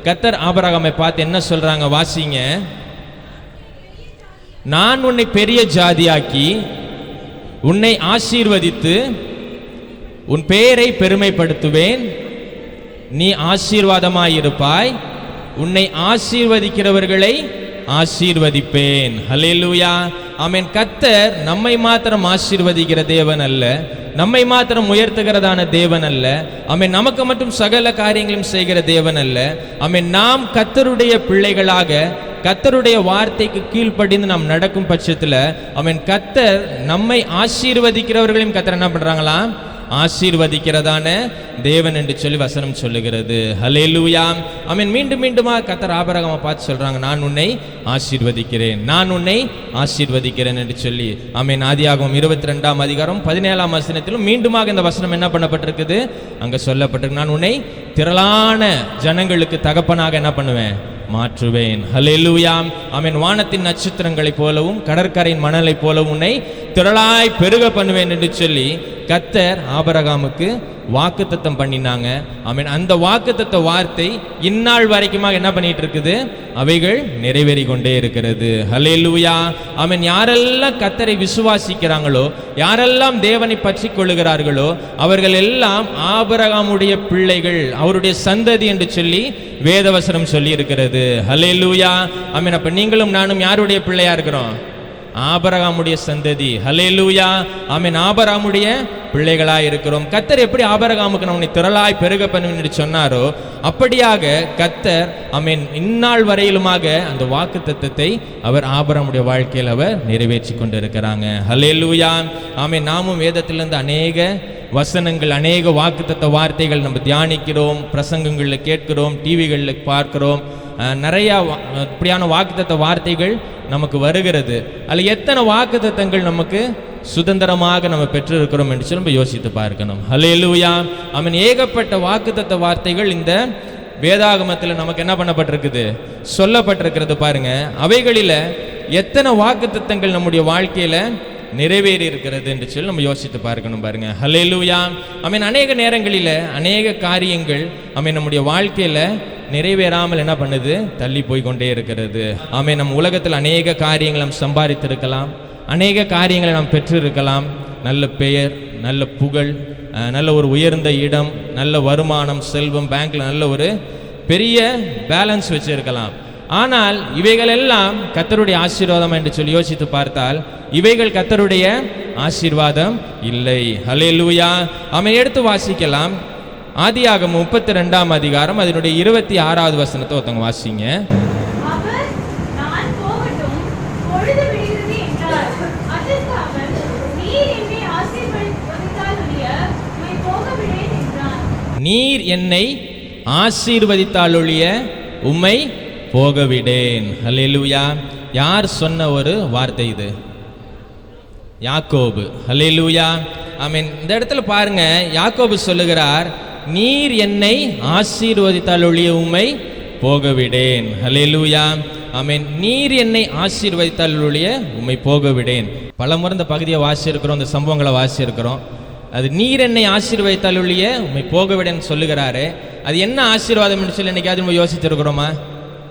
கர்த்தர் ஆபிரகாமை பார்த்து என்ன சொல்றாங்க, வாசிங்க. நான் உன்னை பெரிய ஜாதியாக்கி உன்னை ஆசீர்வதித்து உன் பெயரை பெருமைப்படுத்துவேன், நீ ஆசீர்வாதமாயிருப்பாய், உன்னை ஆசீர்வதிக்கிறவர்களை ஆசீர்வதிப்பேன். ஹல்லேலூயா. ஆமென். கர்த்தர் நம்மை மாத்திரம் ஆசீர்வதிக்கிற தேவன் அல்ல, நம்மை மாத்திரம் உயர்த்துகிறதான தேவன் அல்ல. ஆமென். நமக்கு மட்டும் சகல காரியங்களும் செய்கிற தேவன் அல்ல. ஆமென். நாம் கர்த்தருடைய பிள்ளைகளாக கர்த்தருடைய வார்த்தைக்கு கீழ்ப்படிந்து நாம் நடக்கும் பட்சத்தில் ஆமென் கர்த்தர் நம்மை ஆசீர்வதிக்கிறவர்களையும் கர்த்தர் என்ன பண்றாங்களா, ஆசீர்வதிக்கிறதான தேவன் என்று சொல்லி வசனம் சொல்லுகிறது. ஹல்லேலூயா. ஆமென். மீண்டும் மீண்டுமா கர்த்தர் ஆபிரகாமை பார்த்து சொல்றாங்க, நான் உன்னை ஆசீர்வதிக்கிறேன், நான் உன்னை ஆசீர்வதிக்கிறேன் என்று சொல்லி. ஆமென். ஆதியாகமம் 22ஆம் அதிகாரம் 17ஆம் வசனத்திலும் மீண்டுமாக இந்த வசனம் என்ன பண்ணப்பட்டிருக்குது, அங்க சொல்லப்பட்டிருக்கு, நான் உன்னை திரளான ஜனங்களுக்கு தகப்பனாக என்ன பண்ணுவேன், மாற்றுவேன். ஹல்லேலூயா. ஆமென். வானத்தின் நட்சத்திரங்களைப் போலவும் கடற்கரையின் மணலைப் போலவும் உன்னை திரளாய் பெருக பண்ணுவேன் என்று சொல்லி கர்த்தர் ஆபிரகாமுக்கு வாக்குத்தத்தம் பண்ணினாங்க. ஆமென். அந்த வாக்குத்தத்த வார்த்தை இந்நாள் வரைக்குமா என்ன பண்ணிட்டு இருக்குது, அவைகள் நிறைவேறி கொண்டே இருக்கிறது. ஹல்லேலூயா. ஆமென். யாரெல்லாம் கர்த்தரை விசுவாசிக்கிறாங்களோ, யாரெல்லாம் தேவனை பற்றி கொள்ளுகிறார்களோ, அவர்கள் எல்லாம் ஆபிரகாமுடைய பிள்ளைகள், அவருடைய சந்ததி என்று சொல்லி வேதவசனம் சொல்லி இருக்கிறது. ஹல்லேலூயா. ஆமென். அப்ப நீங்களும் நானும் யாருடைய பிள்ளையா இருக்கிறோம்? ஆபிரகாமுடைய சந்ததி. ஹல்லேலூயா. ஆமென். ஆபிரகாமுடைய பிள்ளைகளாய் இருக்கிறோம். கர்த்தர் எப்படி ஆபிரகாமுக்கு நம்மை திரளாய் பெருக பண்ணுவேன் என்று சொன்னாரோ, அப்படியாக கர்த்தர் ஆமென் இந்நாள் வரையிலுமாக அந்த வாக்குத்தத்தத்தை அவர் ஆபிரகாமுடைய வாழ்க்கையில் அவர் நிறைவேற்றி கொண்டிருக்கிறாங்க. ஹல்லேலூயா. ஆமென். நாமும் வேதத்திலிருந்து அநேக வசனங்கள், அநேக வாக்குத்தத்த வார்த்தைகள் நம்ம தியானிக்கிறோம், பிரசங்கங்களில் கேட்கிறோம், டிவிகளில் பார்க்கிறோம். நிறையா இப்படியான வாக்குத்தத்த வார்த்தைகள் நமக்கு வருகிறது. அதில் எத்தனை வாக்குத்தத்தங்கள் நமக்கு சுதந்திரமாக நம்ம பெற்றிருக்கிறோம் என்று சொல்லி நம்ம யோசித்து பார்க்கணும். ஹல்லேலூயா. ஆமென். ஏகப்பட்ட வாக்குத்தத்த வார்த்தைகள் இந்த வேதாகமத்தில் நமக்கு என்ன பண்ணப்பட்டிருக்குது, சொல்லப்பட்டிருக்கிறது பாருங்க. அவைகளில் எத்தனை வாக்குத்தத்தங்கள் நம்முடைய வாழ்க்கையில நிறைவேறி இருக்கிறது என்று சொல்லி நம்ம யோசித்து பார்க்கணும் பாருங்க. ஹல்லேலூயா. ஆமென். அநேக நேரங்களில் அநேக காரியங்கள் ஆமென் நம்முடைய வாழ்க்கையில நிறைவேறாமல் என்ன பண்ணுது, தள்ளி போய் கொண்டே இருக்கிறது. ஆமென். நம்ம உலகத்தில் அநேக காரியங்களை நாம் சம்பாதித்திருக்கலாம், அநேக காரியங்களை நாம் பெற்றிருக்கலாம், நல்ல பெயர், நல்ல புகழ், நல்ல ஒரு உயர்ந்த இடம், நல்ல வருமானம், செல்வம், பேங்க்ல நல்ல ஒரு பெரிய பேலன்ஸ் வச்சிருக்கலாம். ஆனால் இவைகள் எல்லாம் கர்த்தருடைய ஆசீர்வாதம் என்று சொல்லி யோசித்து பார்த்தால் இவைகள் கர்த்தருடைய ஆசீர்வாதம் இல்லை. ஹல்லேலூயா. ஆமென். எடுத்து வாசிக்கலாம். ஆதியாகமம் 32ஆம் அதிகாரம் அதனுடைய 26வது வசனத்தை ஒருத்தவங்க வாசிங்க. நீர் என்னை ஆசீர்வதித்தால் ஒழிய உம்மை போகவிடேன். ஹல்லேலூயா. யார் சொன்ன ஒரு வார்த்தை இது? யாக்கோபு. ஹல்லேலூயா. ஆமென். இந்த இடத்துல பாருங்க, யாக்கோபு சொல்லுகிறார், நீர் என்னை ஆசீர்வதித்தால் ஒழிய உம்மை போகவிடேன். ஹல்லேலூயா. ஆமென். நீர் என்னை ஆசீர்வதித்தால் ஒழிய உம்மை போகவிடேன். பல முறை இந்த பகுதியை வாசிச்சிருக்கிறோம், இந்த சம்பவங்களை வாசிச்சிருக்கிறோம். அது நீர் என்னை ஆசீர்வதித்தால் ஒழிய உம்மை போகவிடேன்னு சொல்லுகிறாரு. அது என்ன ஆசீர்வாதம் என்று சொல்லி என்னைக்காவது நம்ம யோசிச்சிருக்கிறோமா?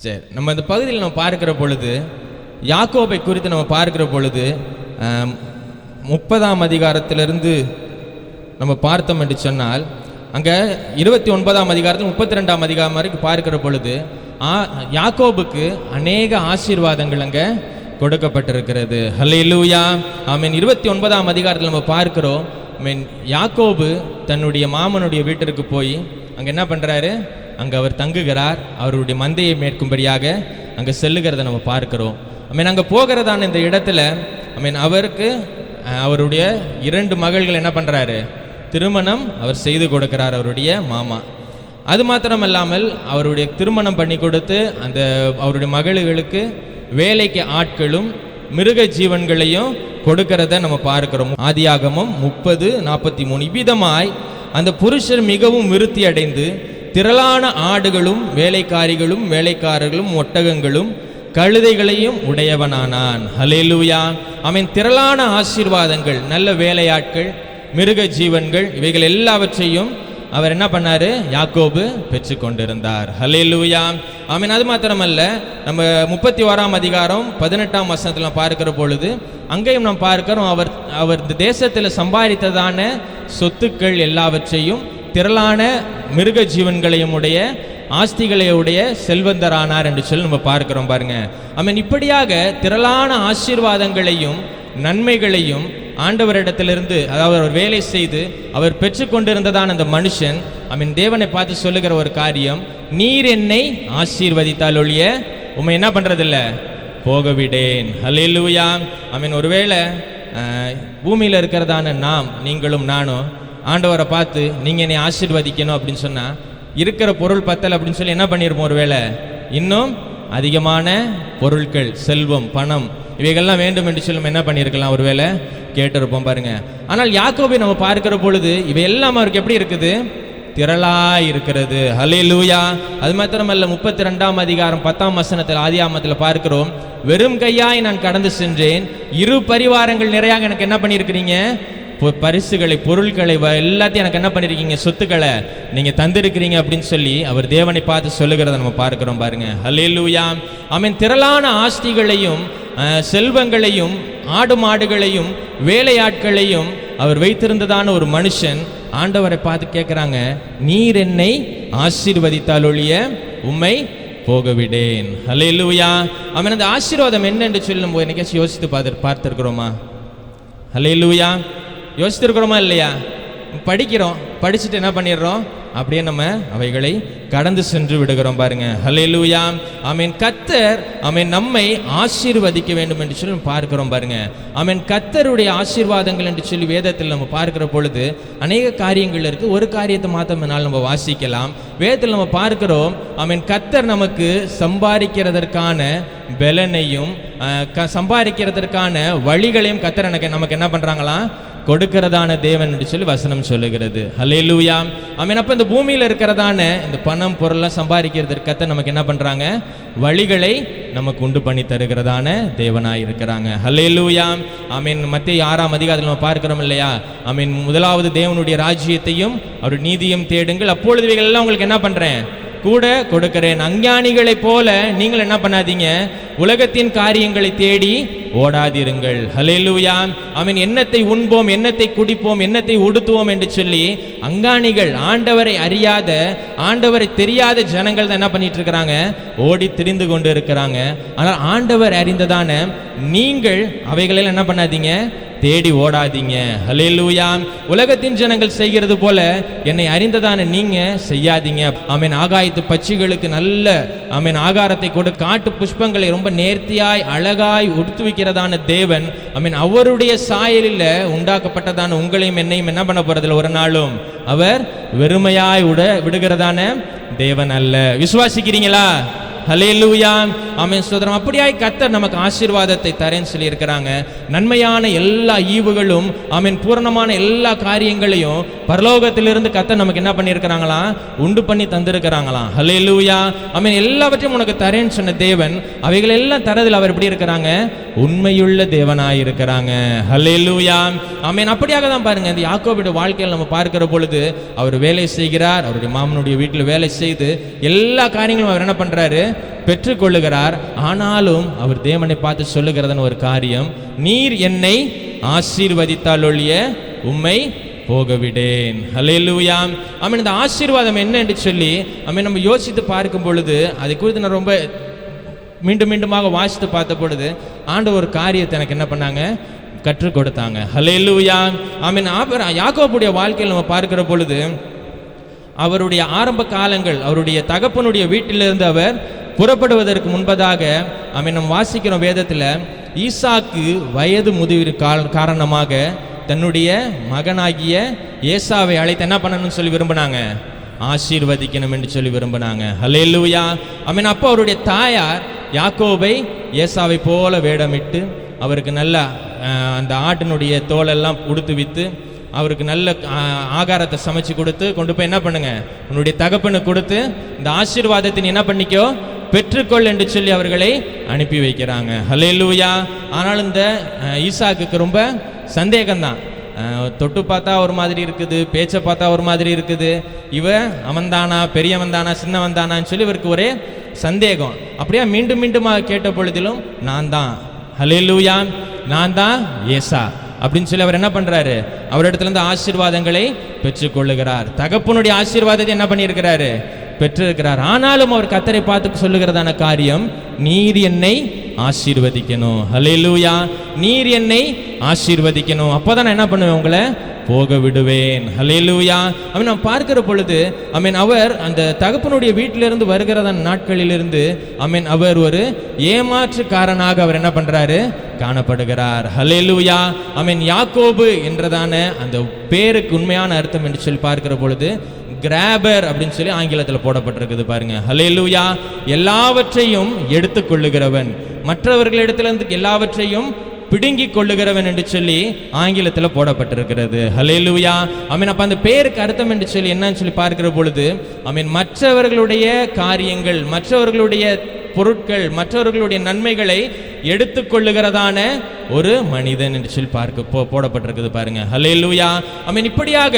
சரி, நம்ம இந்த பகுதியில் நம்ம பார்க்கிற பொழுது, யாக்கோபை குறித்து நம்ம பார்க்கிற பொழுது 30ஆம் அதிகாரத்திலிருந்து நம்ம பார்த்தோம் என்று சொன்னால், அங்கே 29ஆம் அதிகாரத்தில் 32ஆம் அதிகாரம் வரைக்கும் பார்க்கிற பொழுது யாக்கோபுக்கு அநேக ஆசீர்வாதங்கள் அங்கே கொடுக்கப்பட்டிருக்கிறது. ஹல்லேலூயா. ஆமென். 29ஆம் அதிகாரத்தில் நம்ம பார்க்கிறோம், யாக்கோபு தன்னுடைய மாமனுடைய வீட்டிற்கு போய் அங்கே என்ன பண்ணுறாரு? அங்கே அவர் தங்குகிறார். அவருடைய மந்தையை மேற்கும்படியாக அங்கே செல்லுகிறத நம்ம பார்க்கிறோம். அங்கே போகிறதான இந்த இடத்துல அவருக்கு அவருடைய 2 மகள்கள் என்ன பண்ணுறாரு? திருமணம் அவர் செய்து கொடுக்கிறார், அவருடைய மாமா. அது மாத்திரமல்லாமல் அவருடைய திருமணம் பண்ணி கொடுத்து அந்த அவருடைய மகளுக்கு வேலைக்கு ஆட்களும் மிருக ஜீவன்களையும் கொடுக்கிறத நம்ம பார்க்கிறோம். ஆதியாகமம் 30:43. இவ்விதமாய் அந்த புருஷர் மிகவும் விருத்தி அடைந்து திரளான ஆடுகளும் வேலைக்காரிகளும் வேலைக்காரர்களும் ஒட்டகங்களும் கழுதைகளையும் உடையவனானான். ஹல்லேலூயா. ஆமென். திரளான ஆசீர்வாதங்கள், நல்ல வேலையாட்கள், மிருக ஜீவன்கள், இவைகள் எல்லாவற்றையும் அவர் என்ன பண்ணாரு? யாக்கோபு பெற்று கொண்டிருந்தார். ஹல்லேலூயா. ஆமென். அது மாத்திரமல்ல, நம்ம 31ஆம் அதிகாரம் 18ஆம் வசனத்தில் பார்க்கிற பொழுது அங்கேயும் நாம் பார்க்கிறோம், அவர் இந்த தேசத்தில் சம்பாதித்ததான சொத்துக்கள் எல்லாவற்றையும் திரளான மிருக ஜீவன்களையும் உடைய ஆஸ்திகளையுடைய செல்வந்தரானார் என்று சொல்லி நம்ம பார்க்கிறோம். பாருங்க. ஆமென். இப்படியாக திரளான ஆசீர்வாதங்களையும் நன்மைகளையும் ஆண்டவரிடத்திலிருந்து, அதாவது அவர் வேலை செய்து அவர் பெற்று கொண்டிருந்ததான அந்த மனுஷன் தேவனை பார்த்து சொல்லுகிற ஒரு காரியம், நீர் என்னை ஆசீர்வதித்தால் ஒழிய உம்மை என்ன பண்றதில்ல, போகவிடேன். ஹல்லேலூயா. ஒருவேளை பூமியில் இருக்கிறதான நாம், நீங்களும் நானும் ஆண்டவரை பார்த்து நீங்க என்னை ஆசீர்வதிக்கணும் அப்படின்னு சொன்னா, இருக்கிற பொருள் பத்தல் அப்படின்னு சொல்லி என்ன பண்ணிருப்போம்? ஒருவேளை இன்னும் அதிகமான பொருட்கள், செல்வம், பணம் இவைகள்லாம் வேண்டும் என்று சொல்லி என்ன பண்ணியிருக்கலாம்? ஒருவேளை கேட்டிருப்போம். பாருங்க. ஆனால் யாக்கோபை நம்ம பார்க்கிற பொழுது இவையெல்லாம் அவருக்கு எப்படி இருக்குது? திரளாய் இருக்கிறது. ஹல்லேலூயா. அது மாத்திரமல்ல, 32ஆம் அதிகாரம் 10ஆம் வசனத்தில் ஆதியாகமத்தில் பார்க்கிறோம், வெறும் கையாய் நான் கடந்து சென்றேன், 2 பரிவாரங்கள் நிறைய எனக்கு என்ன பண்ணியிருக்கிறீங்க? பரிசுகளை, பொருட்களை எல்லாத்தையும் எனக்கு என்ன பண்ணிருக்கீங்க? சொத்துக்களை நீங்க தந்திருக்கிறீங்க அப்படின்னு சொல்லி அவர் தேவனை பார்த்து சொல்லுகிறத நம்ம பார்க்கிறோம். பாருங்க. ஹல்லேலூயா. ஆமென். திரளான ஆஸ்திகளையும் செல்வங்களையும் ஆடு மாடுகளையும் வேலையாட்களையும் அவர் வைத்திருந்ததான ஒரு மனுஷன் ஆண்டவரை பார்த்து கேட்கிறாங்க, நீர் என்னை ஆசீர்வதித்தால் ஒழிய உம்மை போகவிடேன். ஹல்லேலூயா. ஆமென். அந்த ஆசீர்வாதம் என்ன என்று சொல்லி நம்ம என்னைக்காச்சும் யோசித்து பார்த்திருக்கிறோமா? ஹல்லேலூயா. யோசித்திருக்கிறோமா இல்லையா? படிக்கிறோம், படிச்சுட்டு என்ன பண்ணிடுறோம்? அப்படியே நம்ம அவைகளை கடந்து சென்று விடுகிறோம். பாருங்க. ஹல்லேலூயா. ஆமென். கர்த்தர் நம்மை ஆசீர்வதிக்க வேண்டும் என்று சொல்லி பார்க்கிறோம். பாருங்க. ஆமென். கர்த்தருடைய ஆசீர்வாதங்கள் என்று சொல்லி வேதத்தில் நம்ம பார்க்கிற பொழுது அநேக காரியங்கள் இருக்கு. ஒரு காரியத்தை மாத்திரம்னால் நம்ம வாசிக்கலாம். வேதத்தில் நம்ம பார்க்கிறோம், ஆமென், கர்த்தர் நமக்கு சம்பாதிக்கிறதற்கான பலனையும் சம்பாதிக்கிறதற்கான வழிகளையும் கர்த்தர் நமக்கு என்ன பண்றாங்களாம்? கொடுக்கிறதான தேவன் என்று சொல்லி வசனம் சொல்லுகிறது. ஹல்லேலூயா. ஆமென். அப்ப இந்த பூமியில் இருக்கிறதான இந்த பணம் பொருள்லாம் சம்பாதிக்கிறதுக்கு கர்த்தர் நமக்கு என்ன பண்றாங்க? வழிகளை நமக்கு உண்டு பண்ணி தருகிறதான தேவனாய் இருக்கிறாங்க. ஹல்லேலூயா. ஆமென். மத்தேயு 6ஆம் அதிகாரத்தில் நம்ம பார்க்கிறோம் இல்லையா? ஆமென். முதலாவது தேவனுடைய ராஜ்யத்தையும் அவருடைய நீதியும் தேடுங்கள், அப்பொழுது இவைகள் எல்லாம் உங்களுக்கு என்ன பண்றேன்? கூட கொடுக்கிறேன். அஞ்ஞானிகளை போல நீங்கள் என்ன பண்ணாதீங்க? உலகத்தின் காரியங்களை தேடி ஓடாதிருங்கள். ஹல்லேலூயா. ஆமென். என்னத்தை உண்போம், என்னத்தை குடிப்போம், என்னத்தை உடுத்துவோம் என்று சொல்லி அஞ்ஞானிகள், ஆண்டவரை அறியாத, ஆண்டவரை தெரியாத ஜனங்கள் தான் என்ன பண்ணிட்டு இருக்கிறாங்க? ஓடி திரிந்து கொண்டு இருக்கிறாங்க. ஆனால் ஆண்டவர் அறிந்ததான நீங்கள் அவைகளில் என்ன பண்ணாதீங்க? தேடி ஓடாதீங்க. ஹல்லேலூயா. உலகத்தின் ஜனங்கள் செய்கிறது போல என்னை அறிந்ததான நீங்க செய்யாதீங்க. ஆமென். ஆகாயத்து பட்சிகளுக்கு நல்ல ஆகாரத்தை கொடு, காட்டு புஷ்பங்களை ரொம்ப நேர்த்தியாய் அழகாய் உடுத்துவிக்கிறதான தேவன், அவருடைய சாயலில் உண்டாக்கப்பட்டதான உங்களையும் என்னையும் என்ன பண்ண போறதில்லை? ஒரு நாளும் அவர் வெறுமையாய் விடுகிறதான தேவன் அல்ல. விசுவாசிக்கிறீங்களா? ஹல்லேலூயா, ஆமென் ஸ்தோத்திரம். அப்படியாய் கர்த்தர் நமக்கு ஆசீர்வாதத்தை தரேன்னு சொல்லி இருக்கிறாங்க. நன்மையான எல்லா ஈவுகளும், ஆமென், பூரணமான எல்லா காரியங்களையும் பரலோகத்திலிருந்து கர்த்தர் நமக்கு என்ன பண்ணியிருக்கிறாங்களாம்? உண்டு பண்ணி தந்திருக்கிறாங்களாம். ஹல்லேலூயா, ஆமென். எல்லாவற்றையும் உனக்கு தரேன்னு சொன்ன தேவன் அவைகள் எல்லாம் தரதில் அவர் எப்படி இருக்கிறாங்க? உண்மையுள்ள தேவனாய் இருக்கிறாங்க. ஹல்லேலூயா, ஆமென். அப்படியாக தான் பாருங்க, இந்த யாக்கோபுடைய வாழ்க்கையில் நம்ம பார்க்கிற பொழுது அவர் வேலை செய்கிறார். அவருடைய மாமனுடைய வீட்டில் வேலை செய்து எல்லா காரியங்களும் அவர் என்ன பண்றாரு? பெற்றுக்கொள்ளுகிறார். ஆனாலும் அவர் தேவனை பார்த்து சொல்லுகிறதன் ஒரு காரியம், நீர் என்னை ஆசீர்வதித்தால் ஒழிய உம்மை போகவிடேன். ஹல்லேலூயா, ஆமென். இந்த ஆசீர்வாதம் என்ன என்று சொல்லி ஆமென் நம்ம யோசித்து பார்க்கும் பொழுது அதை குறித்து நான் ரொம்ப மீண்டும் மீண்டுமாக வாசித்து பார்த்த பொழுது ஆண்டவர் ஒரு காரியத்தை எனக்கு என்ன பண்ணாங்க? கற்றுக் கொடுத்தாங்க. ஹல்லேலூயா, ஆமென். யாக்கோபுடைய வாழ்க்கையில் நம்ம பார்க்கிற பொழுது அவருடைய ஆரம்ப காலங்கள், அவருடைய தகப்பனுடைய வீட்டிலிருந்து அவர் புறப்படுவதற்கு முன்பதாக ஆமென் நம்ம வாசிக்கிறோம் வேதத்தில், ஈசாக்கு வயது முதிர்வு காரணமாக தன்னுடைய மகனாகிய ஏசாவை அழைத்து என்ன பண்ணணும்னு சொல்லி விரும்பினாங்க? ஆசீர்வதிக்கணும் என்று சொல்லி விரும்பினாங்க. ஹல்லேலூயா, ஆமென். அப்போ அவருடைய தாயார் யாக்கோபை ஏசாவை போல வேடமிட்டு அவருக்கு நல்ல அந்த ஆட்டினுடைய தோலெல்லாம் உடுத்து வித்து அவருக்கு நல்ல ஆகாரத்தை சமைச்சு கொடுத்து கொண்டு போய் என்ன பண்ணுங்க? உன்னுடைய தகப்பனுக்கு கொடுத்து இந்த ஆசீர்வாதத்தை என்ன பண்ணிக்கோ, பெற்றுக்கொள் என்று சொல்லி அவர்களை அனுப்பி வைக்கிறாங்க. ஹல்லேலூயா. ஆனால் இந்த ஈசாக்குக்கு ரொம்ப சந்தேகம்தான். தொட்டு பார்த்தா ஒரு மாதிரி இருக்குது, பேச்சை பார்த்தா ஒரு மாதிரி இருக்குது, அவன்தானா, பெரியவன் தானா, சின்னவன் தானான்னு சொல்லி இவருக்கு ஒரே சந்தேகம். அப்படியே மீண்டும் மீண்டுமாக கேட்ட பொழுதிலும் நான் தான், ஹல்லேலூயா, நான் தான் ஏசா அப்படின்னு சொல்லி அவர் என்ன பண்றாரு? அவரிடத்துல இருந்து ஆசீர்வாதங்களை பெற்றுக்கொள்ளுகிறார். தகப்பனுடைய ஆசீர்வாதத்தை என்ன பண்ணியிருக்கிறாரு? பெற்றிருக்கிறார். ஆனாலும் அவர் கர்த்தரை பார்த்து சொல்லுகிறதான காரியம், நீர் என்னை ஆசீர்வதிக்கணும். ஹல்லேலூயா, நீர் என்னை ஆசீர்வதிக்கணும், அப்போதான் நான் என்ன பண்ணுவேன்? உங்களை போக விடுவேன். ஹல்லேலூயா, அவன் நாம் பார்க்கிற பொழுது ஆமென் அவர் அந்த தகப்பனுடைய வீட்டிலிருந்து வருகிறதான நாட்களிலிருந்து ஆமென் அவர் ஒரு ஏமாற்றுக்காரனாக அவர் என்ன பண்றாரு? காணப்படுகிறார். ஹல்லேலூயா, ஆமென். யாக்கோபு என்றதான அந்த பேருக்கு உண்மையான அர்த்தம் என்று சொல்லி பார்க்கிற பொழுது கிராபர் அப்படின்னு சொல்லி ஆங்கிலத்தில் போடப்பட்டிருக்குது பாருங்க. ஹல்லேலூயா, எல்லாவற்றையும் எடுத்துக்கொள்ளுகிறவன், மற்றவர்களிடத்திலிருந்து எல்லாவற்றையும் பிடுங்கி கொள்ளுகிறவன் என்று சொல்லி ஆங்கிலத்தில் போடப்பட்டிருக்கிறது. ஹல்லேலூயா, ஆமென். அப்ப அந்த பேருக்கு அர்த்தம் என்று சொல்லி என்னன்னு சொல்லி பார்க்கிற பொழுது ஆமென் மற்றவர்களுடைய காரியங்கள், மற்றவர்களுடைய பொருட்கள், மற்றவர்களுடைய நன்மைகளை எடுத்துக்கொள்ளுகிறதான ஒரு மனிதன் என்று சொல்லி போடப்பட்டிருக்குது பாருங்க. ஹல்லேலூயா, ஆமென். இப்படியாக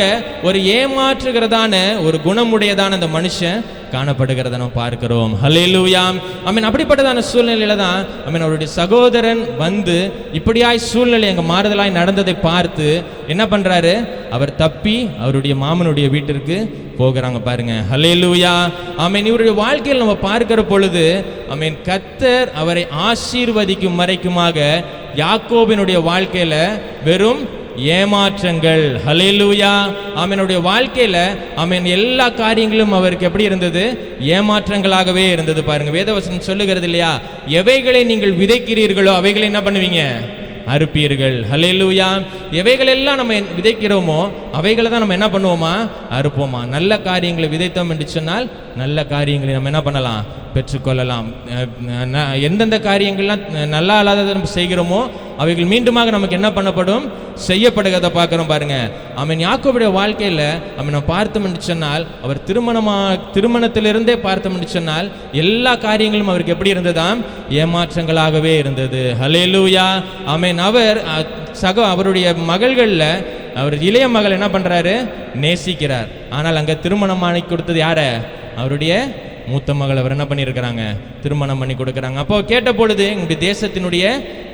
ஒரு ஏமாற்றுகிறதான ஒரு குணமுடையதான அந்த மனுஷன் காணப்படுகிறத நம்ம பார்க்கிறோம். ஹல்லேலூயா, ஆமென். அப்படிப்பட்டதான சூழ்நிலையில தான் ஆமென் அவருடைய சகோதரன் வந்து இப்படியாய் சூழ்நிலை அங்கே மாறுதலாய் நடந்ததை பார்த்து என்ன பண்றாரு? அவர் தப்பி அவருடைய மாமனுடைய வீட்டிற்கு போகிறாங்க பாருங்க. ஹல்லேலூயா, ஆமென். இவருடைய வாழ்க்கையில் நம்ம பார்க்கிற பொழுது ஆமென் கர்த்தர் அவரை ஆசீர்வதிக்கும் வரைக்குமாக யாக்கோபினுடைய வாழ்க்கையில வெறும் ஏமாற்றங்கள். ஹல்லேலூயா, ஆமெனுடைய வாழ்க்கையில ஆமென் எல்லா காரியங்களும் அவருக்கு எப்படி இருந்தது? ஏமாற்றங்களாகவே இருந்தது பாருங்க. வேதவசனம் சொல்லுகிறது இல்லையா, எவைகளை நீங்கள் விதைக்கிறீர்களோ அவைகளை என்ன பண்ணுவீங்க? அறுப்பீர்கள். ஹல்லேலூயா, எவைகள் எல்லாம் நம்ம விதைக்கிறோமோ அவைகளை தான் நம்ம என்ன பண்ணுவோமா? அறுப்போமா. நல்ல காரியங்களை விதைத்தோம் என்று சொன்னால் நல்ல காரியங்களை நம்ம என்ன பண்ணலாம்? பெற்றுக்கொள்ளலாம். எந்தெந்த காரியங்கள்லாம் நல்லா இல்லாததை நம்ம செய்கிறோமோ அவைகள் மீண்டுமாக நமக்கு என்ன பண்ணப்படும்? செய்யப்படுகிறத பார்க்குறோம் பாருங்க. ஆமென். யாக்கோபுடைய வாழ்க்கையில் நம்ம பார்த்தோம் என்று சொன்னால் அவர் திருமணத்திலிருந்தே பார்த்தோம் என்று சொன்னால் எல்லா காரியங்களும் அவருக்கு எப்படி இருந்ததாம்? ஏமாற்றங்களாகவே இருந்தது. ஹல்லேலூயா, ஆமென். அவர் அவருடைய மகள்களில் அவர் இளைய மகள் என்ன பண்றாரு? நேசிக்கிறார். ஆனால் அங்கே திருமணம் கொடுத்தது யார? அவருடைய மூத்த மகள். அவர் என்ன பண்ணியிருக்கிறாங்க? திருமணம் பண்ணி கொடுக்குறாங்க. அப்போ கேட்ட பொழுது எங்களுடைய தேசத்தினுடைய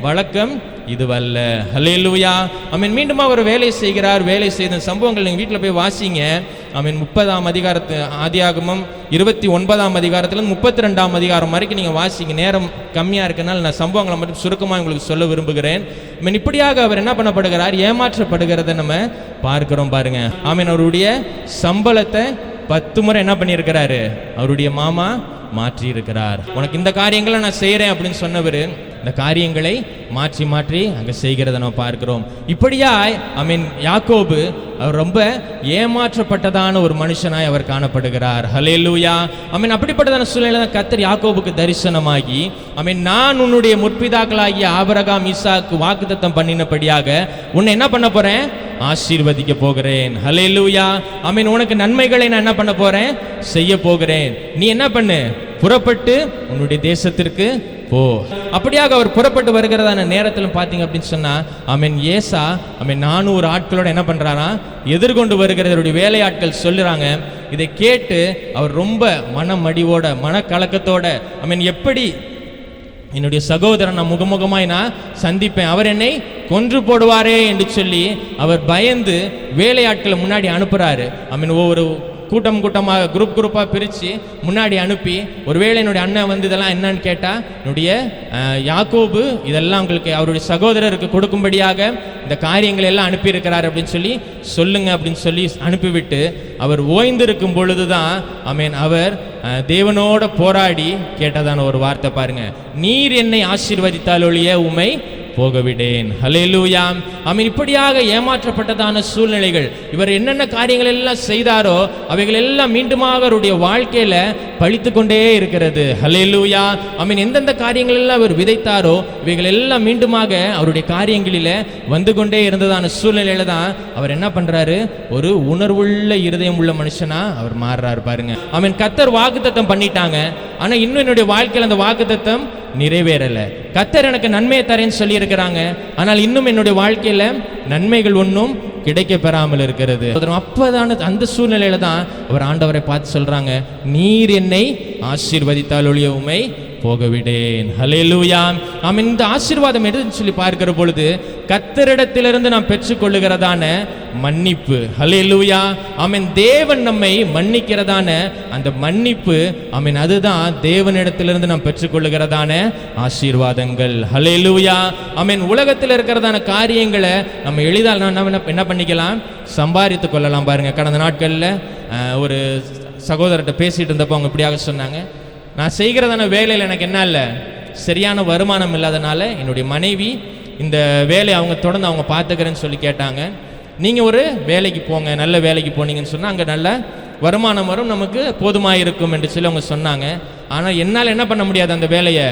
வழக்கம் இதுவல்ல. ஹல்லேலூயா, ஆமென். மீண்டும் அவர் வேலை செய்கிறார். வேலை செய்த சம்பவங்கள் நீங்கள் வீட்டில் போய் வாசிங்க. ஆமென். 30ஆம் அதிகாரத்து ஆதியாகமம் 29ஆம் அதிகாரத்திலிருந்து 32ஆம் அதிகாரம் வரைக்கும் நீங்கள் வாசிங்க. நேரம் கம்மியாக இருக்கனால நான் சம்பவங்களை மட்டும் சுருக்கமாக உங்களுக்கு சொல்ல விரும்புகிறேன். ஆமென். இப்படியாக அவர் என்ன பண்ணப்படுகிறார்? ஏமாற்றப்படுகிறத நம்ம பார்க்கிறோம் பாருங்க. ஆமென். அவருடைய சம்பளத்தை 10 முறை என்ன பண்ணியிருக்கிறாரு? அவருடைய மாமா மாற்றி இருக்கிறார். உனக்கு இந்த காரியங்களை நான் செய்கிறேன் அப்படின்னு சொன்னவர் இந்த காரியங்களை மாற்றி மாற்றி அங்கே செய்கிறத நம்ம பார்க்கிறோம். இப்படியாய் யாக்கோபு அவர் ரொம்ப ஏமாற்றப்பட்டதான ஒரு மனுஷனாய் அவர் காணப்படுகிறார். ஹல்லேலூயா. அப்படிப்பட்டதான சூழ்நிலை கர்த்தர் யாக்கோபுக்கு தரிசனமாகி நான் உன்னுடைய முற்பிதாக்களாகிய ஆபிரகாம் ஈசாக்கு வாக்குத்தத்தம் பண்ணினபடியாக உன்னை என்ன பண்ண போறேன்? ஆசீர்வதிக்க போகிறேன். ஹல்லேலூயா. உனக்கு நன்மைகளை நான் என்ன பண்ண போறேன்? செய்ய போகிறேன். நீ என்ன பண்ணு? புறப்பட்டு உன்னுடைய தேசத்திற்கு போ. அப்படியாக அவர் புறப்பட்டு வருகிறதான நேரத்தில் பார்த்தீங்க அப்படின்னு சொன்னா ஏசா 400 ஆட்களோட என்ன பண்றாரா? எதிர்கொண்டு வருகிறவருடைய வேலையாட்கள் சொல்லுறாங்க. இதை கேட்டு அவர் ரொம்ப மனமடிவோட மனக்கலக்கத்தோட எப்படி என்னுடைய சகோதரன் நான் முகமுகமாய் நான் சந்திப்பேன், அவர் என்னை கொன்று போடுவாரே என்று சொல்லி அவர் பயந்து வேலையாட்களை முன்னாடி அனுப்புறாரு. ஒவ்வொரு கூட்டமாக குரூப்பாக பிரித்து முன்னாடி அனுப்பி, ஒருவேளை என்னுடைய அண்ணன் வந்து இதெல்லாம் என்னன்னு கேட்டால் என்னுடைய யாக்கோபு இதெல்லாம் உங்களுக்கு அவருடைய சகோதரருக்கு கொடுக்கும்படியாக இந்த காரியங்களை எல்லாம் அனுப்பியிருக்கிறார் அப்படின்னு சொல்லி சொல்லுங்க அப்படின்னு சொல்லி அனுப்பிவிட்டு அவர் ஓய்ந்திருக்கும் பொழுது தான் அவர் தேவனோட போராடி கேட்டதான ஒரு வார்த்தை பாருங்க, நீர் என்னை ஆசீர்வதித்தால் ஒழிய உம்மை போகவிடேன். ஹல்லேலூயா. இப்படியாக ஏமாற்றப்பட்டதான சூழ்நிலைகள், இவர் என்னென்ன காரியங்கள் எல்லாம் செய்தாரோ அவைகள் எல்லாம் மீண்டுமாக அவருடைய வாழ்க்கையில பழித்து கொண்டே இருக்கிறது. ஹல்லேலூயா. எந்தெந்த காரியங்கள் எல்லாம் அவர் விதைத்தாரோ இவைகள் எல்லாம் மீண்டுமாக அவருடைய காரியங்களில வந்து கொண்டே இருந்ததான சூழ்நிலையில தான் அவர் என்ன பண்றாரு? ஒரு உணர்வுள்ள இருதயம் உள்ள மனுஷனா அவர் மாறுறாரு பாருங்க. கர்த்தர் வாக்குத்தத்தம் பண்ணிட்டாங்க, ஆனா இன்னும் என்னுடைய வாழ்க்கையில் அந்த வாக்குத்தத்தம் நிறைவேறல. கர்த்தர் எனக்கு நன்மையை தரேன்னு சொல்லி இருக்கிறாங்க, ஆனால் இன்னும் என்னுடைய வாழ்க்கையில நன்மைகள் ஒன்றும் கிடைக்க பெறாமல் இருக்கிறது. அப்பதான அந்த சூழ்நிலையில தான் அவர் ஆண்டவரை பார்த்து சொல்றாங்க, நீர் என்னை ஆசீர்வதித்தால் ஒழிய உம்மை போகவிடேன். ஹல்லேலூயா. இந்த ஆசீர்வாதம் எதுன்னு சொல்லி பார்க்கிற பொழுது கர்த்தரிடத்திலிருந்து நாம் பெற்றுக்கொள்ளுகிறதான மன்னிப்பு. ஹல்லேலூயா. தேவன் நம்மை மன்னிக்கிறதான அந்த மன்னிப்பு அதுதான் தேவனிடத்திலிருந்து நாம் பெற்றுக்கொள்ளுகிறதான ஆசீர்வாதங்கள். ஹல்லேலூயா. உலகத்தில் இருக்கிறதான காரியங்களை நம்ம எளிதால் என்ன பண்ணிக்கலாம்? சம்பாதித்து கொள்ளலாம் பாருங்க. கடந்த நாட்களில் ஒரு சகோதரர்கிட்ட பேசிட்டு இருந்தப்போ அவங்க இப்படியாக சொன்னாங்க, நான் செய்கிறதான வேலையில் எனக்கு என்ன இல்லை, சரியான வருமானம் இல்லாதனால என்னுடைய மனைவி இந்த வேலையை அவங்க தொடர்ந்து அவங்க பார்த்துக்கிறேன்னு சொல்லி கேட்டாங்க. நீங்கள் ஒரு வேலைக்கு போங்க, நல்ல வேலைக்கு போனீங்கன்னு சொன்னால் அங்கே நல்ல வருமானம் வரும், நமக்கு போதுமாக இருக்கும் என்று சொல்லி அவங்க சொன்னாங்க. ஆனால் என்னால் என்ன பண்ண முடியாது? அந்த வேலையை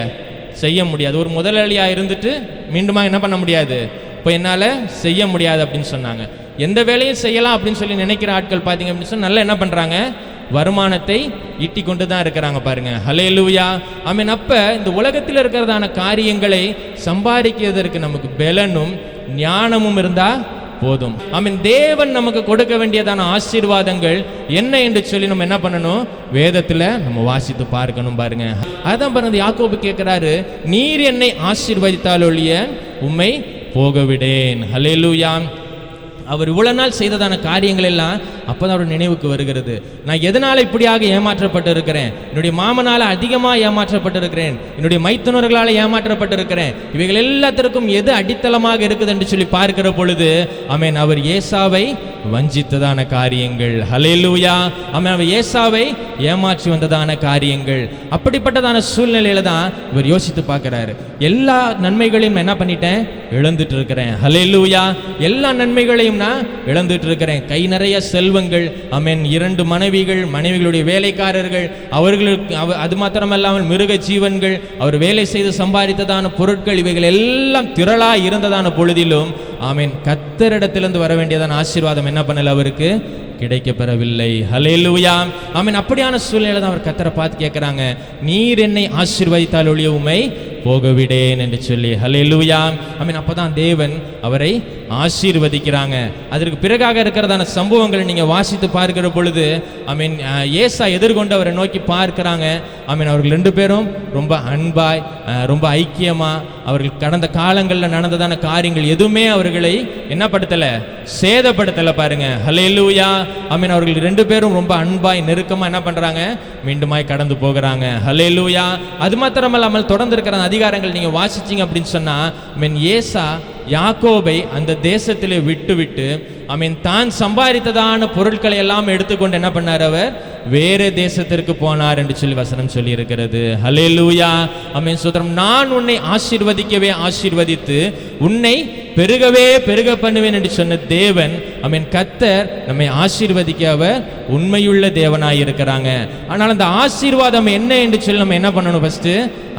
செய்ய முடியாது. ஒரு முதலாளியாக இருந்துட்டு மீண்டுமா என்ன பண்ண முடியாது? இப்போ என்னால் செய்ய முடியாது அப்படின்னு சொன்னாங்க. எந்த வேலையும் செய்யலாம் அப்படின்னு சொல்லி நினைக்கிற ஆட்கள் பார்த்தீங்க அப்படின்னு சொன்னால் நல்லா என்ன பண்ணுறாங்க? வருமானத்தை ஈட்டி கொண்டு தான் இருக்கிறாங்க பாருங்க. ஹல்லேலூயா. அப்ப இந்த உலகத்தில் இருக்கிறதான காரியங்களை சம்பாதிக்கிறதற்கு நமக்கு பலனும் ஞானமும் இருந்தா போதும். தேவன் நமக்கு கொடுக்க வேண்டியதான ஆசீர்வாதங்கள் என்ன என்று சொல்லி நம்ம என்ன பண்ணணும்? வேதத்துல நம்ம வாசித்து பார்க்கணும் பாருங்க. அதான் பாருங்க, யாக்கோபு கேட்கிறாரு, நீர் என்னை ஆசீர்வதித்தால் ஒழிய உம்மை போகவிடேன். ஹல்லேலூயா. அவர் இவ்வளவு நாள் செய்ததான காரியங்கள் எல்லாம் அப்பதான் அவர் நினைவுக்கு வருகிறது. நான் எதனால இப்படியாக ஏமாற்றப்பட்டு இருக்கிறேன்? என்னுடைய மாமனால அதிகமாக ஏமாற்றப்பட்டு இருக்கிறேன், என்னுடைய மைத்துனர்களால் ஏமாற்றப்பட்டு இருக்கிறேன். இவைகள் எல்லாத்திற்கும் எது அடித்தளமாக இருக்குது என்று சொல்லி பார்க்கிற பொழுது அவர் ஏசாவை வஞ்சித்ததான காரியங்கள். ஹல்லேலூயா. அவர் ஏசாவை ஏமாற்றி வந்ததான காரியங்கள். அப்படிப்பட்டதான சூழ்நிலையில தான் இவர் யோசித்து பார்க்கிறாரு, எல்லா நன்மைகளையும் என்ன பண்ணிட்டேன்? இழந்துட்டு இருக்கிறேன். ஹல்லேலூயா. எல்லா நன்மைகளையும் நான் இழந்துட்டு இருக்கிறேன். கை நிறைய செல்வங்கள், 2 மனைவிகளுடைய வேலைக்காரர்கள், அவர்களுக்கு அது மாத்திரமல்லாமல் மிருக ஜீவன்கள், அவர் வேலை செய்து சம்பாதித்ததான பொருட்கள், இவைகள் எல்லாம் திரளா இருந்ததான பொழுதிலும் கர்த்தரிடத்திலிருந்து வர வேண்டியதான ஆசீர்வாதம் என்ன பண்ணல? அவருக்கு கிடைக்க பெறவில்லை. ஹல்லேலூயா. அப்படியான சூழ்நிலை தான் அவர் கர்த்தரை பார்த்து கேட்கிறாங்க, நீர் என்னை ஆசீர்வதித்தால் ஒழிய உம்மை போகவிடேன் என்று சொல்லி. ஹல்லேலூயா. அப்பதான் தேவன் அவரை ஆசீர்வதிக்கிறாங்க. அதற்கு பிறகாக இருக்கிறதான சம்பவங்களை நீங்க வாசித்து பார்க்கிற பொழுது ஏசா எதிர்கொண்டு அவரை நோக்கி பார்க்கிறாங்க. அவர்கள் 2 பேரும் ரொம்ப அன்பாய் ரொம்ப ஐக்கியமா அவர்கள் கடந்த காலங்களில் நடந்ததான காரியங்கள் எதுவுமே அவர்களை என்ன படுத்தல? சேதப்படுத்தல பாருங்க. ஹல்லேலூயா. அவர்கள் 2 பேரும் ரொம்ப அன்பாய் நெருக்கமா என்ன பண்றாங்க? மீண்டுமாய் கடந்து போகிறாங்க. ஹல்லேலூயா. அது மாத்திரமல்லாமல் தொடர்ந்து இருக்கிற அதிகாரங்கள் நீங்க வாசிச்சீங்க அப்படின்னு சொன்னா ஏசா யாக்கோபை அந்த தேசத்திலே விட்டு தான் சம்பாதித்ததான பொருட்களை எல்லாம் எடுத்துக்கொண்டு என்ன பண்ணார்? அவர் வேறு தேசத்திற்கு போனார் என்று சொல்லி வசனம் சொல்லி இருக்கிறது. ஹல்லேலூயா, ஆமென். சோதரம், நான் உன்னை ஆசீர்வதிக்கவே ஆசீர்வதித்து உன்னை பெருகவே பெருக பண்ணுவேன் என்று சொன்ன தேவன், ஆமென், கர்த்தர் நம்மை ஆசீர்வதிக்க அவர் உண்மையுள்ள தேவனாய் இருக்கிறாங்க. ஆனால் அந்த ஆசீர்வாதம் என்ன என்று சொல்லி நம்ம என்ன பண்ணணும்? ஃபர்ஸ்ட்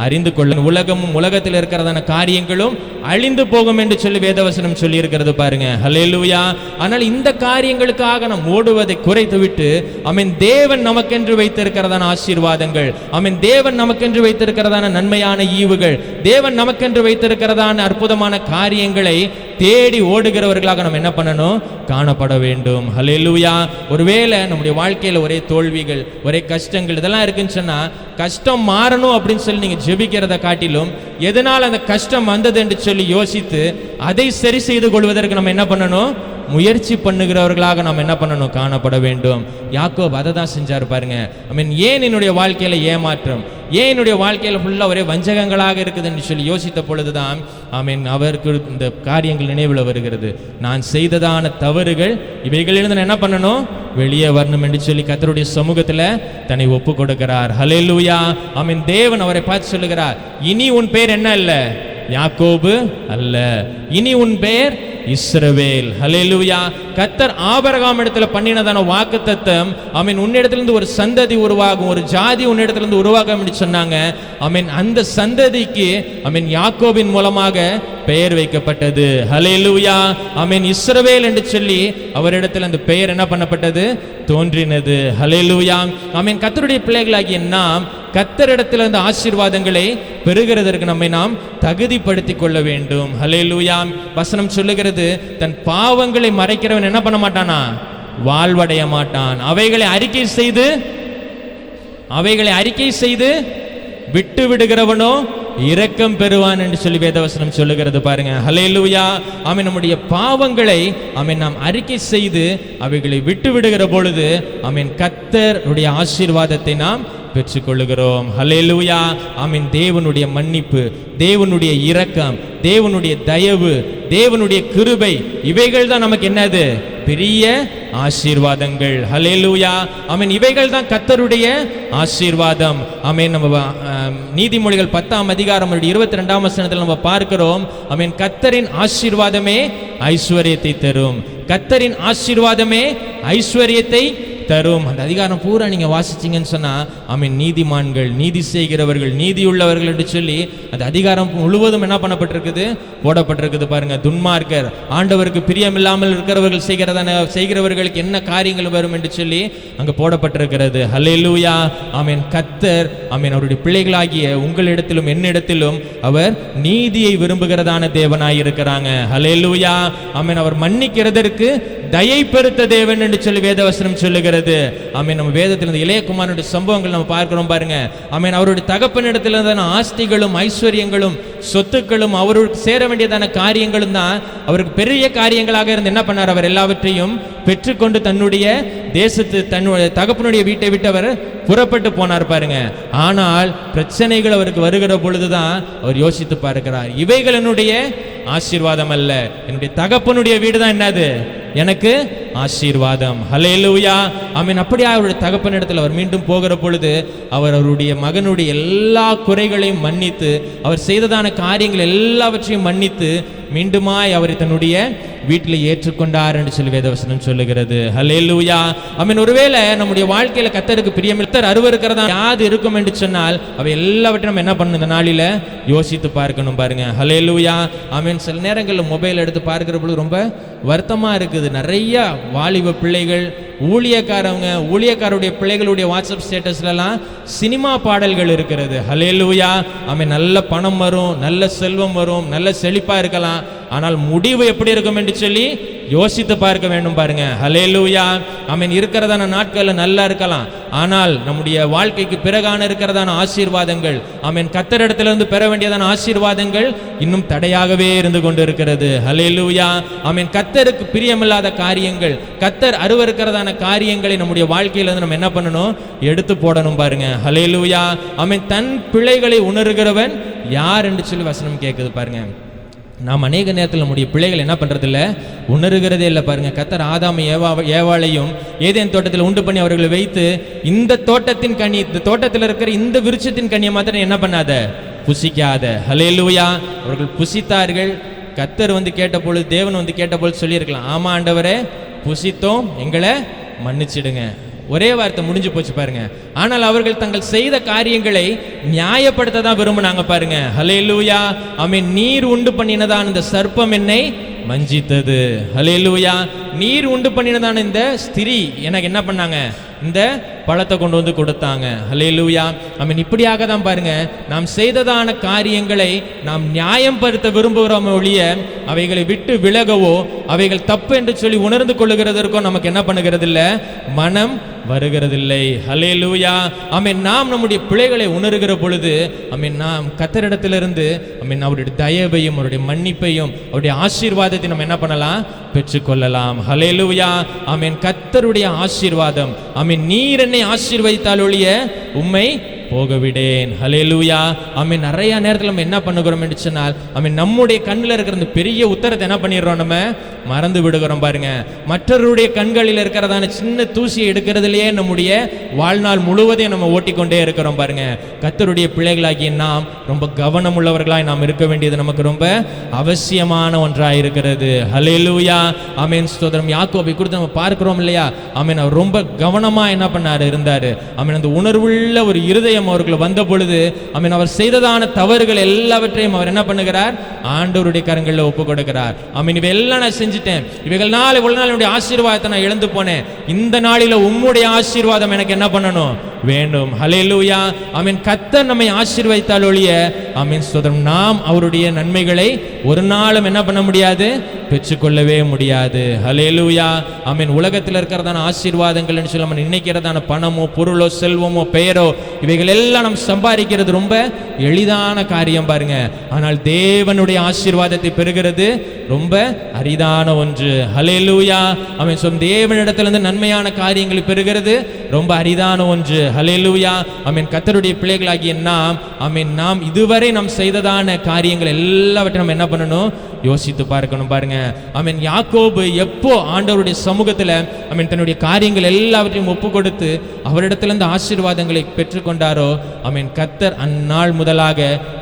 அறிந்து கொள்ளணும். உலகமும் உலகத்தில் இருக்கிறதான காரியங்களும் அழிந்து போகும் என்று சொல்லி வேதவசனம் சொல்லி இருக்கிறது பாருங்க. ஹல்லேலூயா. ஆனால் இந்த காரியங்களுக்காக நாம் ஓடுவதை குறைத்து விட்டு, ஆமென், தேவன் நமக்கென்று வைத்திருக்கிறதான ஆசீர்வாதங்கள், ஆமென், தேவன் நமக்கென்று வைத்திருக்கிறதான நன்மையான ஈவுகள், தேவன் நமக்கென்று வைத்திருக்கிறதான அற்புதமான காரியங்களை தேடி ஓடுகிறவர்களாக நம்ம என்ன பண்ணணும்? காணப்பட வேண்டும். ஹல்லேலூயா. ஒருவேளை நம்முடைய வாழ்க்கையில் ஒரே தோல்விகள், ஒரே கஷ்டங்கள் இதெல்லாம் இருக்குன்னு சொன்னா, கஷ்டம் மாறணும் அப்படின்னு சொல்லி நீங்க ஜெபிக்கிறத காட்டிலும் எதனால் அந்த கஷ்டம் வந்தது என்று சொல்லி யோசித்து அதை சரி செய்து கொள்வதற்கு நம்ம என்ன பண்ணணும்? முயற்சி பண்ணுகிறவர்களாக நாம் என்ன பண்ணணும்? காணப்பட வேண்டும். யாக்கோபு அதை தான் செஞ்சார் பாருங்க. ஐ மீன், ஏன் என்னுடைய வாழ்க்கையில ஏமாற்றம், ஏன் என்னுடைய வாழ்க்கையில ஃபுல்லா ஒரே வஞ்சகங்களாக இருக்குது என்று சொல்லி யோசித்த பொழுதுதான், ஐ மீன், அவருக்கு இந்த காரியங்கள் நினைவில் வருகிறது. நான் செய்ததான தவறுகள் இவைகளிலிருந்து நான் என்ன பண்ணணும்? வெளியே வரணும் என்று சொல்லி கர்த்தருடைய சமூகத்தில் தன்னை ஒப்பு கொடுக்கிறார். ஹல்லேலூயா. ஐ மீன், தேவன் அவரை பார்த்து சொல்லுகிறார், இனி உன் பேர் என்ன அல்ல? யாக்கோபு அல்ல, இனி உன் பேர் இஸ்ரவேல். ஹல்லேலூயா. கர்த்தர் ஆபிரகாம் இடத்துல பண்ணினதான வாக்குத்தத்தம், ஐ மீன், உன்னிடத்திலிருந்து ஒரு சந்ததி உருவாகும், ஒரு ஜாதி உன்னிடத்திலிருந்து உருவாகும் என்று சொன்னாங்க. ஐ மீன், அந்த சந்ததிக்கு ஐ மீன் யாக்கோபின் மூலமாக பெயர் வைக்கப்பட்டது. ஹல்லேலூயா. ஐ மீன், இஸ்ரவேல் என்று சொல்லி அவரிடத்தில் அந்த பெயர் என்ன பண்ணப்பட்டது? தோன்றினது. ஹல்லேலூயா. ஐ மீன், கர்த்தருடைய பிள்ளைகளாகிய நாம் கர்த்தரிடத்தில் அந்த ஆசீர்வாதங்களை பெறுகிறதற்கு நம்மை நாம் தகுதிப்படுத்திக் கொள்ள வேண்டும். ஹல்லேலூயா. வசனம் சொல்லுகிறது, தன் பாவங்களை மறைக்கிறவன் என்ன பண்ண மாட்டானா? வாழ்வடைய மாட்டான். அவைகளை அறிக்கை செய்து விட்டு விடுகிறவனோ இரக்கம் பெறுவான் என்று சொல்லி வேதவசனம் சொல்லுகிறது பாருங்க. ஹல்லேலூயா. ஆமென். நம்முடைய பாவங்களை ஆமென் நாம் அறிக்கை செய்து அவைகளை விட்டு விடுகிற பொழுது ஆமென் கர்த்தருடைய ஆசீர்வாதத்தை நாம் பெற்றுக்கொள்ளுகிறோம். ஹல்லேலூயா. ஆமென். தேவனுடைய மன்னிப்பு, தேவனுடைய இரக்கம், தேவனுடைய தயவு, தேவனுடைய கிருபை, இவைகள் தான் நமக்கு என்னது? பெரிய ஆசீர்வாதங்கள். ஹல்லேலூயா. ஆமென். இவைகள் தான் கர்த்தருடைய ஆசீர்வாதம். ஆமென். நம்ம நீதிமொழிகள் 10ஆம் அதிகாரம் 22ஆம் வசனத்தில் நம்ம பார்க்கிறோம். ஆமென். கர்த்தரின் ஆசீர்வாதமே ஐஸ்வர்யத்தை தரும். கர்த்தரின் ஆசீர்வாதமே ஐஸ்வர்யத்தை தரும். அந்த அதிகாரம் பூரா நீங்க வாசிச்சீங்கன்னு சொன்னா, ஆமென், நீதிமான்கள், நீதி செய்கிறவர்கள், நீதியுள்ளவர்கள் என்று சொல்லி அந்த அதிகாரம் முழுவதும் என்ன பண்ணப்பட்டிருக்குது? போடப்பட்டிருக்குது பாருங்க. துன்மார்க்கர், ஆண்டவருக்கு பிரியமில்லாமல் செய்கிறவர்களுக்கு என்ன காரியங்கள் வரும் என்று சொல்லி அங்க போடப்பட்டிருக்கிறது. ஹல்லேலூயா. ஆமென். கர்த்தர் ஆமென் அவருடைய பிள்ளைகளாகிய உங்களிடத்திலும் என்னிடத்திலும் அவர் நீதியை விரும்புகிறதான தேவனாய் இருக்கிறாங்க. ஹல்லேலூயா. ஆமென். அவர் மன்னிக்கிறதற்கு தயை பெருத்த தேவன் என்று சொல்லி வேதவசனம் சொல்லுகிறது. ஆமென். நம்ம வேதத்தில் இந்த இளையகுமாரனுடைய சம்பவங்கள் நம்ம பார்க்கிறோம் பாருங்க. ஆமென். அவருடைய தகப்பனிடத்தில் இருந்த ஆஸ்திகளும் ஐஸ்வர்யங்களும் சொத்துக்களும் அவருக்கு சேர வேண்டியதான காரியங்களும் தான் அவருக்கு பெரிய காரியங்களாக இருந்து என்ன பண்ணார்? அவர் எல்லாவற்றையும் பெற்றுக்கொண்டு தன்னுடைய தன்னுடைய தகப்பனுடைய வீட்டை விட்டு அவர் புறப்பட்டு போனார் பாருங்க. ஆனால் பிரச்சனைகள் அவருக்கு வருகிற பொழுதுதான் அவர் யோசித்து பார்க்கிறார், இவைகள் என்னுடைய ஆசீர்வாதம் அல்ல, என்னுடைய தகப்பனுடைய வீடு தான் என்னது? எனக்கு ஆசீர்வாதம். ஹல்லேலூயா. ஆமென். அப்படியே அவருடைய தகப்பனிடத்தில் அவர் மீண்டும் போகிற பொழுது அவருடைய மகனுடைய எல்லா குறைகளையும் மன்னித்து, அவர் செய்ததான காரியங்கள் எல்லாவற்றையும் மன்னித்து மீண்டுமாய் அவரை தன்னுடைய வீட்டில் ஏற்றுக்கொண்டார் என்று சொல்லி வேதவசனம் சொல்லுகிறது. ஹல்லேலூயா. ஆமென். ஒருவேளை நம்முடைய வாழ்க்கையில கர்த்தருக்கு பிரியமில்லை அருவருக்கிறதா யாது இருக்கும் என்று சொன்னால் அவை எல்லாவற்றையும் நம்ம என்ன பண்ணணும்? இந்த நாளில யோசித்து பார்க்கணும் பாருங்க. ஹல்லேலூயா. ஆமென். சில நேரங்களில் மொபைல் எடுத்து பார்க்கிற பொழுது ரொம்ப வருத்தமா இருக்குது. நிறைய வாலிப பிள்ளைகள், ஊழியக்காரருடைய பிள்ளைகளுடைய வாட்ஸ்அப் ஸ்டேட்டஸ்லாம் சினிமா பாடல்கள் இருக்கிறது. ஹல்லேலூயா. ஆமென். நல்ல பணம் வரும், நல்ல செல்வம் வரும், நல்ல செழிப்பா இருக்கலாம். ஆனால் முடிவு எப்படி இருக்கும் என்று சொல்லி யோசித்து பார்க்க வேண்டும் பாருங்க. ஹல்லேலூயா. ஆமென். இருக்கிறதான நாட்கள்ல நல்லா இருக்கலாம், ஆனால் நம்முடைய வாழ்க்கைக்கு பிறகான இருக்கிறதான ஆசீர்வாதங்கள், ஆமென், கர்த்தரிடத்திலிருந்து பெற வேண்டியதான ஆசீர்வாதங்கள் இன்னும் தடையாகவே இருந்து கொண்டு இருக்கிறது. ஹல்லேலூயா. ஆமென். கர்த்தருக்கு பிரியமில்லாத காரியங்கள், கர்த்தர் அருவருக்கிறதான காரியங்களை நம்முடைய வாழ்க்கையிலிருந்து நம்ம என்ன பண்ணணும்? எடுத்து போடணும் பாருங்க. ஹல்லேலூயா. ஆமென். தன் பிள்ளைகளை உணர்கிறவன் யார் என்று சொல்லி வசனம் கேட்குது பாருங்க. நாம் அநேக நேரத்தில் நம்முடைய பிள்ளைகள் என்ன பண்ணுறதில்ல, உணர்கிறதே இல்லை பாருங்க. கர்த்தர் ஆதாம் ஏவாளையும் ஏதேன் தோட்டத்தில் உண்டு பண்ணி அவர்களை வைத்து, இந்த தோட்டத்தின் கனி, இந்த தோட்டத்தில் இருக்கிற இந்த விருட்சத்தின் கனியை மாத்திரம் என்ன பண்ணாத, புசிக்காத. ஹல்லேலூயா. அவர்கள் புசித்தார்கள். கர்த்தர் கேட்ட பொழுது, தேவன் கேட்ட பொழுது சொல்லியிருக்கலாம், ஆமா ஆண்டவரே புசித்தோம், எங்களை மன்னிச்சிடுங்க. ஒரே வார்த்தை முடிஞ்சு போச்சு பாருங்க. ஆனால் அவர்கள் தங்கள் செய்த காரியங்களை நியாயப்படுத்த தான் விரும்பினாங்க பாருங்க. ஹல்லேலூயா. ஆமென். நீர் உண்டு பண்ணினதான் இந்த சர்ப்பம் என்னை வஞ்சித்தது. ஹல்லேலூயா. நீர் உண்டு பண்ணினதான இந்த ஸ்திரீ எனக்கு என்ன பண்ணாங்க, இந்த பழத்தை கொண்டு கொடுத்தாங்க. ஹல்லேலூயா. ஆமென். இப்படியாக தான் பாருங்க, நாம் செய்ததான காரியங்களை நாம் நியாயப்படுத்த விரும்புகிறோம் ஒழிய அவைகளை விட்டு விலகவோ அவைகள் தப்பு என்று சொல்லி உணர்ந்து கொள்ளுகிறதற்கோ நமக்கு என்ன பண்ணுகிறது இல்லை, மனம் வருகிறதில்லை. ஹல்லேலூயா. ஆமென். நாம் நம்முடைய பிழைகளை உணர்கிற பொழுது ஆமென், நாம் கர்த்தரிடத்திலிருந்து ஆமென் அவருடைய தயவையும் அவருடைய மன்னிப்பையும் அவருடைய ஆசீர்வாதத்தை நம்ம என்ன பண்ணலாம், பெற்றுக்கொள்ளலாம். ஹல்லேலூயா. ஆமென். கர்த்தருடைய ஆசீர்வாதம். ஆமென். நீர் என்னை ஆசீர்வதித்தால் ஒழிய உம்மை போகவிடேன். ஹல்லேலூயா. ஆமென். நிறைய நேரத்தில் நம்ம என்ன பண்ணுகிறோம் என்று சொன்னால், ஆமென், நம்முடைய கண்ணில் இருக்கிற இந்த பெரிய உத்தரத்தை என்ன பண்ணிடுறோம், நம்ம மறந்து விடுகிறோம் பாருங்க. மற்றவருடைய கண்களில் இருக்கிறதான சின்ன தூசியை எடுக்கிறதுலையே நம்முடைய வாழ்நாள் முழுவதையும் நம்ம ஓட்டிக்கொண்டே இருக்கிறோம் பாருங்க. கர்த்தருடைய பிள்ளைகளாகிய நாம் ரொம்ப கவனம் உள்ளவர்களாய் நாம் இருக்க வேண்டியது நமக்கு ரொம்ப அவசியமான ஒன்றாக இருக்கிறது. ஹல்லேலூயா. ஆமென். ஸ்தோத்திரம். யாக்கோபை குறித்து நம்ம பார்க்கிறோம் இல்லையா? ஆமென். அவர் ரொம்ப கவனமா என்ன பண்ணாரு, இருந்தாரு. ஆமென். அந்த உணர்வுள்ள ஒரு இருதயம் அவர்கள் வந்த பொழுது ஆமென், அவர் செய்ததான தவறுகள் எல்லாவற்றையும் அவர் என்ன பண்ணுகிறார், ஆண்டவருடைய கரங்களில் ஒப்பு கொடுக்கிறார். ஆமென். இவையெல்லாம் நான் செஞ்சுட்டேன், இவைகள்னால இவ்வளவு நாள் என்னுடைய ஆசீர்வாதத்தை நான் இழந்து போனேன், இந்த நாளில உம்முடைய ஆசீர்வாதம் எனக்கு என்ன பண்ணணும், வேண்டும். ஹல்லேலூயா. ஆமென். கர்த்தர் நம்மை ஆசீர்வதித்தால் ஒழிய ஆமென் ஸ்தோத்திரம், நாம் அவருடைய நன்மைகளை ஒரு நாளும் என்ன பண்ண முடியாது, பெற்றுக்கொள்ளவே முடியாது. ஹல்லேலூயா. ஆமென். உலகத்தில் இருக்கிறதான ஆசீர்வாதங்கள் என்று சொல்ல நம்ம நினைக்கிறதான பணமோ பொருளோ செல்வமோ பெயரோ இவைகள் எல்லாம் நம்ம சம்பாதிக்கிறது ரொம்ப எளிதான காரியம் பாருங்க. ஆனால் தேவனுடைய ஆசீர்வாதத்தை பெறுகிறது ரொம்ப அரிதான ஒன்று. ஹல்லேலூயா. ஆமென். தேவனிடத்திலிருந்து நன்மையான காரியங்களை பெறுகிறது ரொம்ப அரிதான ஒன்று. ஹல்லேலூயா. ஆமென். கர்த்தருடைய பிள்ளைகளாகிய நாம் ஆமென், நாம் இதுவரை நாம் செய்ததான காரியங்கள் எல்லாவற்றையும் நம்ம என்ன பண்ணணும், யோசித்து பார்க்கணும் பாருங்க. ஆமென். யாக்கோபு எப்போ ஆண்டவருடைய சமூகத்தில் ஆமென் தன்னுடைய காரியங்கள் எல்லாவற்றையும் ஒப்பு கொடுத்து அவரிடத்திலிருந்து ஆசீர்வாதங்களை பெற்றுக்கொண்டாரோ ஆமென், கர்த்தர் அந்நாள் முதலாக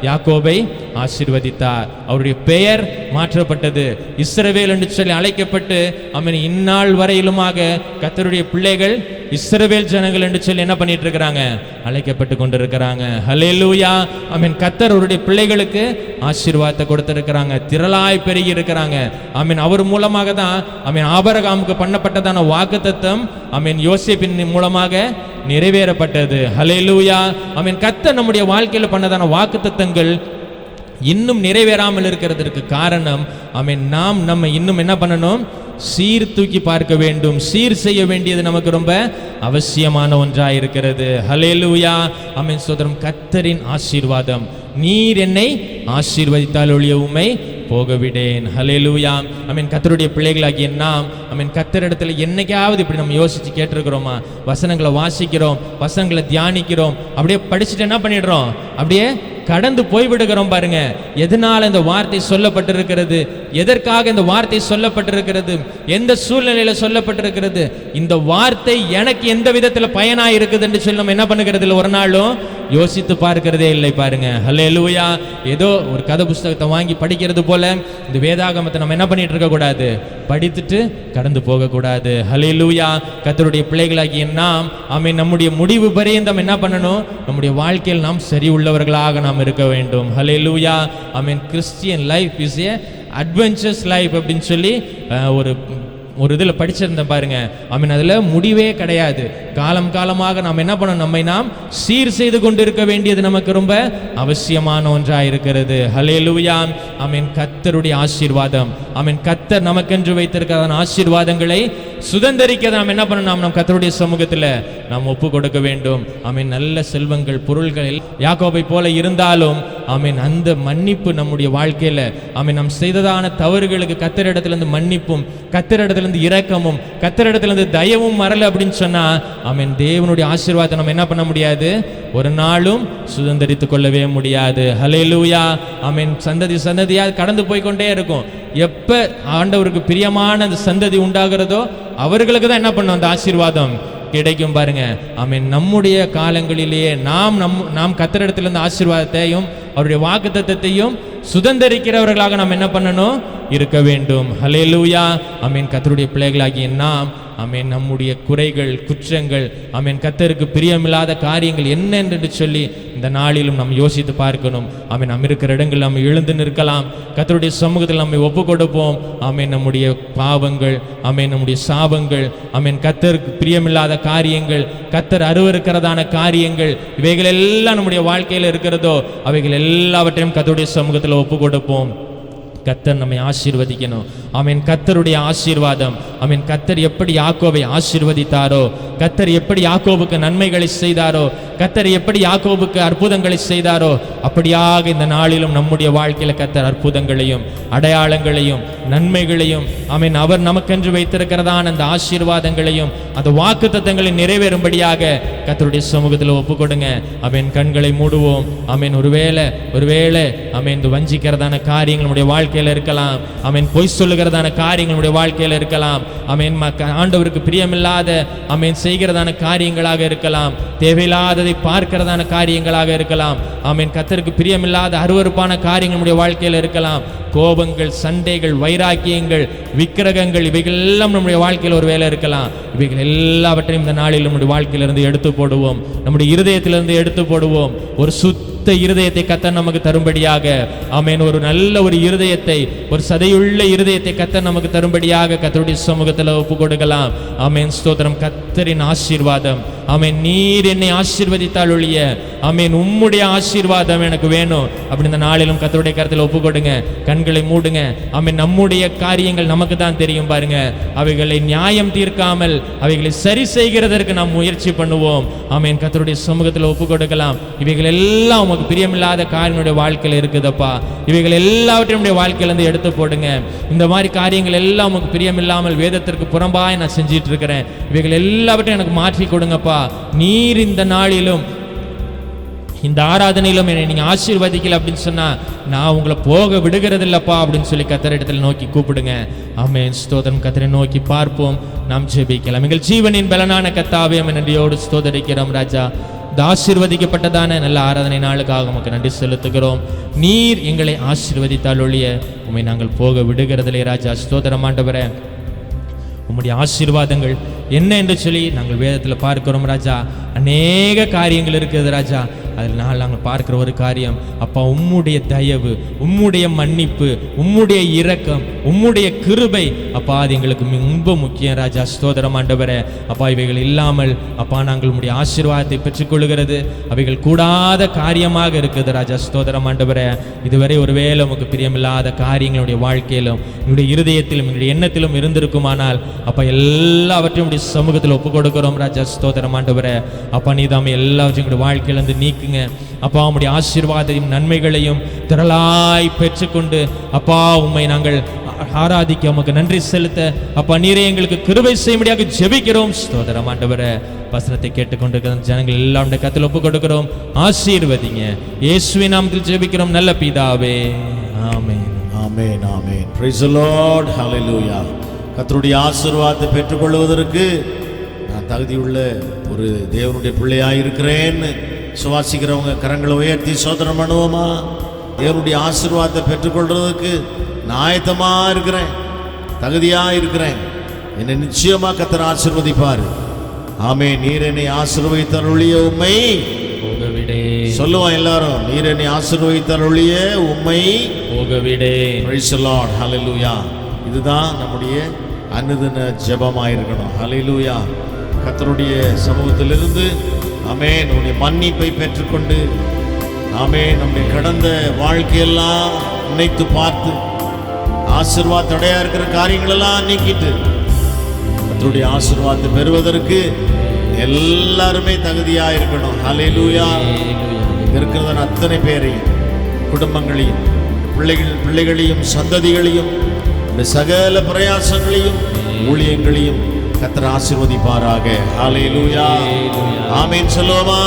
யாக்கோபை ஆசீர்வதித்தார். அவருடைய பெயர் மாற்றப்பட்டது. இஸ்ரவேல் என்று சொல்லி அழைக்கப்பட்டு ஆமென், இந்நாள் வரையிலுமாக கர்த்தருடைய பிள்ளைகள் இஸ்ரவேல் ஜனங்கள் என்று சொல்லி என்ன பண்ணிட்டு இருக்கிறாங்க, அழைக்கப்பட்டு கொண்டிருக்கிறாங்க. ஹல்லேலூயா. ஆமென். கர்த்தர் அவருடைய பிள்ளைகளுக்கு ஆசீர்வாதத்தை கொடுத்திருக்கிறாங்க, திரளாய் பெருகி இருக்கிறாங்க. ஆமென். அவர் மூலமாக தான் ஆமென் ஆபிரகாமுக்கு பண்ணப்பட்டதான வாக்குத்தத்தம் ஆமென் யோசேப்பின் மூலமாக நிறைவேறப்பட்டது. ஹல்லேலூயா. ஆமென். கர்த்தர் நம்முடைய வாழ்க்கையில் பண்ணதான வாக்குத்தத்தங்கள் இன்னும் நிறைவேறாமல் இருக்கிறதற்கு காரணம் ஆமென், நாம் நம்ம இன்னும் என்ன பண்ணணும், சீர் தூக்கி பார்க்க வேண்டும், சீர் செய்ய வேண்டியது நமக்கு ரொம்ப அவசியமான ஒன்றாக இருக்கிறது. ஹல்லேலூயா. ஆமென். ஸ்தோத்திரம். கர்த்தரின் ஆசீர்வாதம். நீர் என்னை ஆசீர்வதித்தால் ஒழிய உம்மை போகவிடேன். ஹல்லேலூயா. ஆமென். கர்த்தருடைய பிள்ளைகளாகிய நாம் ஆமென், கர்த்தரிடத்துல என்னைக்காவது இப்படி நம்ம யோசிச்சு கேட்டிருக்கிறோமா? வசனங்களை வாசிக்கிறோம், வசனங்களை தியானிக்கிறோம், அப்படியே படிச்சுட்டு என்ன பண்ணிடுறோம், அப்படியே கடந்து போய்விடுகிறோம் பாருங்க. எதனால இந்த வார்த்தை சொல்லப்பட்டிருக்கிறது, எதற்காக இந்த வார்த்தை சொல்லப்பட்டிருக்கிறது, எந்த சூழ்நிலையில சொல்லப்பட்டிருக்கிறது, இந்த வார்த்தை எனக்கு எந்த விதத்தில் பயனாக இருக்குது என்று சொல்லி நம்ம என்ன பண்ணுகிறது இல்லை, ஒரு நாளும் யோசித்து பார்க்கிறதே இல்லை பாருங்க. ஹல்லேலூயா. ஏதோ ஒரு கதை புஸ்தகத்தை வாங்கி படிக்கிறது போல இந்த வேதாகமத்தை நம்ம என்ன பண்ணிட்டு இருக்க கூடாது, படித்துட்டு கடந்து போகக்கூடாது. ஹல்லேலூயா. கர்த்தருடைய பிள்ளைகளாகிய நாம் ஆமென், நம்முடைய முடிவு பரியந்தம் என்ன பண்ணணும், நம்முடைய வாழ்க்கையில் நாம் சரி உள்ளவர்களாக நாம் இருக்க வேண்டும். Hallelujah. Amen. Christian life is a adventures life அப்படின்னு சொல்லி ஒரு இதில் படிச்சிருந்தேன் பாருங்க. ஆமென். அதில் முடிவே கிடையாது. காலம் காலமாக நாம் என்ன பண்ணணும், நம்மை நாம் சீர் செய்து கொண்டு இருக்க வேண்டியது நமக்கு ரொம்ப அவசியமான ஒன்றாக இருக்கிறது. ஹல்லேலூயா. ஆமென். கர்த்தருடைய ஆசீர்வாதம். ஆமென். கர்த்தர் நமக்கென்று வைத்திருக்கிற ஆசீர்வாதங்களை சுதந்தரிக்க நாம் என்ன பண்ணணும்? நாம் கர்த்தருடைய சமூகத்தில் நாம் ஒப்பு கொடுக்க வேண்டும். ஆமென். நல்ல செல்வங்கள், பொருள்கள் யாக்கோபை போல இருந்தாலும் ஆமென், அந்த மன்னிப்பு நம்முடைய வாழ்க்கையில ஆமென், நாம் செய்ததான தவறுகளுக்கு கர்த்தரிடத்திலிருந்து மன்னிப்பும், கர்த்தரிடத்திலிருந்து இரக்கமும், கர்த்தரிடத்திலிருந்து தயவும் வரல அப்படின்னு சொன்னா ஆமென், தேவனுடைய ஆசீர்வாதத்தை நம்ம என்ன பண்ண முடியாது? ஒரு நாளும் சுதந்தரித்துக் கொள்ளவே முடியாது. ஹல்லேலூயா. ஆமென். சந்ததியா கடந்து போய்கொண்டே இருக்கும். எப்ப ஆண்டவருக்கு பிரியமான அந்த சந்ததி உண்டாகிறதோ அவர்களுக்கு தான் என்ன பண்ணும்? அந்த ஆசீர்வாதம் கிடைக்கும் பாருங்க. ஆமென். நம்முடைய காலங்களிலேயே நாம் கர்த்தரிடத்திலிருந்து ஆசீர்வாதத்தையும் அவருடைய வாக்குத்தத்தத்தையும் சுதந்தரிக்கிறவர்களாக நாம் என்ன பண்ணணும்? இருக்க வேண்டும். ஹல்லேலூயா. ஆமென். கர்த்தருடைய பிள்ளைகளாகிய நாம் ஆமென், நம்முடைய குறைகள், குற்றங்கள், ஆமென், கர்த்தருக்கு பிரியமில்லாத காரியங்கள் என்ன என்று சொல்லி இந்த நாளிலும் நாம் யோசித்து பார்க்கணும். ஆமென். நம்ம இருக்கிற இடங்கள் நம்ம எழுந்து நிற்கலாம். கர்த்தருடைய சமூகத்தில் நம்மை ஒப்பு கொடுப்போம். ஆமென். நம்முடைய பாவங்கள், ஆமென், நம்முடைய சாபங்கள், ஆமென், கர்த்தருக்கு பிரியமில்லாத காரியங்கள், கர்த்தர் அருவருக்கிறதான காரியங்கள், இவைகள் எல்லாம் நம்முடைய வாழ்க்கையில் இருக்கிறதோ அவைகள் எல்லாவற்றையும் கர்த்தருடைய சமூகத்தில் ஒப்பு கொடுப்போம். கர்த்தர் நம்மை ஆசீர்வதிக்கணும். ஆமென். கர்த்தருடைய ஆசீர்வாதம். ஆமென். கர்த்தர் எப்படி யாக்கோபை ஆசீர்வதித்தாரோ, கர்த்தர் எப்படி யாக்கோபுக்கு நன்மைகளை செய்தாரோ, கர்த்தர் எப்படி யாக்கோபுக்கு அற்புதங்களை செய்தாரோ அப்படியாக இந்த நாளிலும் நம்முடைய வாழ்க்கையில கர்த்தர் அற்புதங்களையும் அடையாளங்களையும் நன்மைகளையும் ஆமென், அவர் நமக்கென்று வைத்திருக்கிறதான அந்த ஆசீர்வாதங்களையும் அந்த வாக்குத்தத்தங்களை நிறைவேறும்படியாக கர்த்தருடைய சமூகத்தில் ஒப்பு கொடுங்க. ஆமென். கண்களை மூடுவோம். ஆமென். ஒருவேளை ஆமென், இந்த வஞ்சிக்கிறதான காரியங்கள் நம்முடைய வாழ்க்கையில் இருக்கலாம். ஆமென். பொய் சொல்லுகிறதான காரியங்கள் நம்முடைய வாழ்க்கையில் இருக்கலாம். ஆமென். ஆண்டவருக்கு பிரியமில்லாத ஆமென் செய்கிறதான காரியங்களாக இருக்கலாம். தேவையில்லாததை பார்க்கிறதான காரியங்களாக இருக்கலாம். ஆமென். கர்த்தருக்கு பிரியமில்லாத அருவருப்பான காரியங்கள் நம்முடைய வாழ்க்கையில் இருக்கலாம். கோபங்கள், சண்டைகள், வைராக்கியங்கள், விக்கிரகங்கள், இவைகள் எல்லாம் நம்முடைய வாழ்க்கையில் ஒரு வேலை இருக்கலாம். இவைகள் எல்லாவற்றையும் இந்த நாளில் நம்முடைய வாழ்க்கையிலிருந்து எடுத்து போடுவோம். நம்முடைய இருதயத்திலிருந்து எடுத்து போடுவோம். ஒரு சுத்த இருதயத்தை கர்த்தர் நமக்கு தரும்படியாக ஆமென், ஒரு நல்ல ஒரு இருதயத்தை, ஒரு சதையுள்ள இருதயத்தை கர்த்தர் நமக்கு தரும்படியாக கர்த்தருடைய சமூகத்தில் ஒப்பு கொடுக்கலாம். ஆமென். ஸ்தோத்திரம். கர்த்தரின் ஆசீர்வாதம். ஆமென். நீர் என்னை ஆசீர்வதித்தால் ஒழிய ஆமென், உம்முடைய ஆசீர்வாதம் எனக்கு வேணும். அப்படி இந்த நாளிலும் கர்த்தருடைய கரத்தில் ஒப்பு கொடுங்க. கண்களை மூடுங்க. ஆமென். நம்முடைய காரியங்கள் நமக்கு தான் தெரியும் பாருங்க. அவைகளை நியாயம் தீர்க்காமல் அவைகளை சரி செய்கிறதற்கு நாம் முயற்சி பண்ணுவோம். ஆமென். கர்த்தருடைய சமூகத்தில் ஒப்பு கொடுக்கலாம். இவைகள் எல்லாம் உமக்கு பிரியமில்லாத காரியங்களுடைய வாழ்க்கையில் இருக்குதப்பா. இவைகள் எல்லாவற்றையும் வாழ்க்கையிலிருந்து எடுத்து போடுங்க. இந்த மாதிரி காரியங்கள் எல்லாம் உமக்கு பிரியமில்லாமல் வேதத்திற்கு புறம்பாய் நான் செஞ்சிட்டு இருக்கிறேன். இவைகள் எல்லாவற்றையும் எனக்கு மாற்றி கொடுங்கப்பா. நீர் இந்த நாளிலும் இந்த ஆராதனையிலும் என்னை நீங்க ஆசீர்வதிக்கல அப்படின்னு சொன்னா நான் உங்களை போக விடுகிறது இல்லப்பா அப்படின்னு சொல்லி கர்த்தரிடத்தில் நோக்கி கூப்பிடுங்க. ஆமென். ஸ்தோத்திரம். கர்த்தரை நோக்கி பார்ப்போம். நாம் ஜெபிக்கலாம். எங்கள் ஜீவனின் பலனான கர்த்தாவே நன்றியோடு ஸ்தோத்தரிக்கிறோம் ராஜா. இந்த ஆசீர்வதிக்கப்பட்டதான நல்ல ஆராதனை நாளுக்காக உமக்கு நன்றி செலுத்துகிறோம். நீர் எங்களை ஆசீர்வதித்தால் ஒழிய உம்மை நாங்கள் போக விடுகிறதில்லை ராஜா. ஸ்தோத்திரம் ஆண்டவரே. உம்முடைய ஆசீர்வாதங்கள் என்ன என்று சொல்லி நாங்கள் வேதத்தில் பார்க்கிறோம் ராஜா. அநேக காரியங்கள் இருக்குது ராஜா. அதில் நாங்கள் பார்க்கிற ஒரு காரியம் அப்பா, உம்முடைய தயவு, உம்முடைய மன்னிப்பு, உம்முடைய இரக்கம், உம்முடைய கிருபை அப்பா, அது எங்களுக்கு ரொம்ப முக்கியம் ராஜா. ஸ்தோத்திரம் ஆண்டவரே. அப்பா, இவைகள் இல்லாமல் அப்பா நாங்கள் உம்முடைய ஆசீர்வாதத்தை பெற்றுக்கொள்கிறது அவைகள் கூடாத காரியமாக இருக்குது ராஜா. ஸ்தோத்திரம் ஆண்டவரே. இதுவரை ஒருவேளை உமக்கு பிரியமில்லாத காரியங்களுடைய வாழ்க்கையிலும் என்னுடைய இருதயத்திலும் என்னுடைய எண்ணத்திலும் இருந்திருக்குமானால் அப்பா எல்லாவற்றையும் உடைய சமூகத்தில் ஒப்பு கொடுக்கிறோம் ராஜா. ஸ்தோத்திரம் ஆண்டவரே. அப்பா, நீதாமே எல்லாவற்றையும் எங்களுடைய வாழ்க்கையிலிருந்து நீக்குங்க அப்பா. உம்முடைய ஆசீர்வாதத்தையும் நன்மைகளையும் திரளாய் பெற்றுக்கொண்டு அப்பா உம்மை நாங்கள் ஆராதிக்க உமக்கு நன்றி செலுத்த அப்பா நீரே எங்களுக்கு கிருபை செய்யும்படியாக ஜெபிக்கிறோம். ஸ்தோத்திரம் ஆண்டவரே. வசனத்தை கேட்டுக்கொண்டிருக்கிற ஜனங்கள் எல்லாம் கர்த்தரில் ஒப்பு கொடுக்கிறோம். ஆசீர்வதிங்க. இயேசுவின் நாமத்தில் ஜெபிக்கிறோம் நல்ல பிதாவே. Amen. Amen. Amen. Praise the Lord. Hallelujah. கர்த்தருடைய ஆசீர்வாதத்தை பெற்றுக்கொள்வதற்கு நான் தகுதியுள்ள ஒரு தேவனுடைய பிள்ளையாக இருக்கிறேன்னு சுவாசிக்கிறவங்க கரங்களை உயர்த்தி சோதனம் பண்ணுவோமா? தேவனுடைய ஆசீர்வாதத்தை பெற்றுக்கொள்றதுக்கு நான் ஆயத்தமாக இருக்கிறேன், தகுதியாக இருக்கிறேன். என்னை நிச்சயமாக கர்த்தர் ஆசீர்வதிப்பார். ஆமே. நீர் என்னை ஆசீர்வதித்தருளிய உம்மை போகவிடே. சொல்லுவோம் எல்லாரும். நீர் என்னை ஆசீர்வதித்தருளிய உம்மை போகவிடே. Price the Lord. ஹல்லேலூயா. இதுதான் நம்முடைய அனுதின ஜெபமாக இருக்கணும். ஹல்லேலூயா. கர்த்தருடைய சமூகத்திலிருந்து ஆமென் உடைய மன்னிப்பை பெற்றுக்கொண்டு ஆமென் நம்முடைய கடந்த வாழ்க்கையெல்லாம் நினைத்து பார்த்து ஆசீர்வாத தடையா இருக்கிற காரியங்களெல்லாம் நீக்கிட்டு கர்த்தருடைய ஆசீர்வாதத்தை பெறுவதற்கு எல்லாருமே தகுதியா இருக்கணும். ஹல்லேலூயா. இருக்கிறத அத்தனை பேரையும், குடும்பங்களையும், பிள்ளைகளையும், சந்ததிகளையும், இந்த சகல பிரயாசங்களையும், ஊழியங்களையும் கர்த்தர் ஆசீர்வதிப்பாராக. ஹல்லேலூயா. ஆமென் சொல்லுவோமா?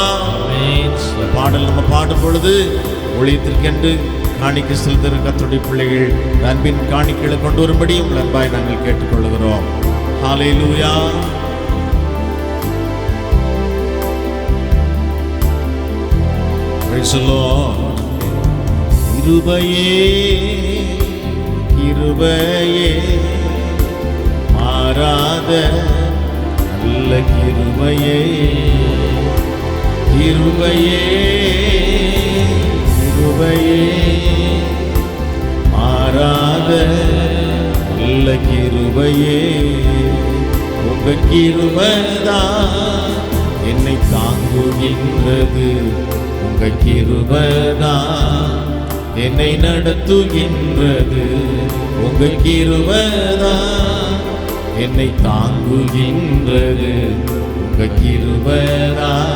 பாடல் நம்ம பாடும் பொழுது ஊழியத்திற்கென்று காணிக்கை செலுத்துகிற கர்த்தருடைய பிள்ளைகள் அன்பின் காணிக்கைகளை கொண்டு வரும்படி உங்கள் அன்பாய் நாங்கள் கேட்டுக்கொள்கிறோம். ஹல்லேலூயா. Praise the Lord. கிருபையே கிருபையே மாறாத நல்ல கிருபையே, கிருபையே கிருபையே மாறாத நல்ல கிருபையே, உங்க கிருபைதான் என்னை தாங்குகின்றது, உங்க கிருபைதான் என்னை நடத்துகின்றது, உங்க கிருபைதான் என்னை தாங்குகின்றது, உங்க கிருபைதான்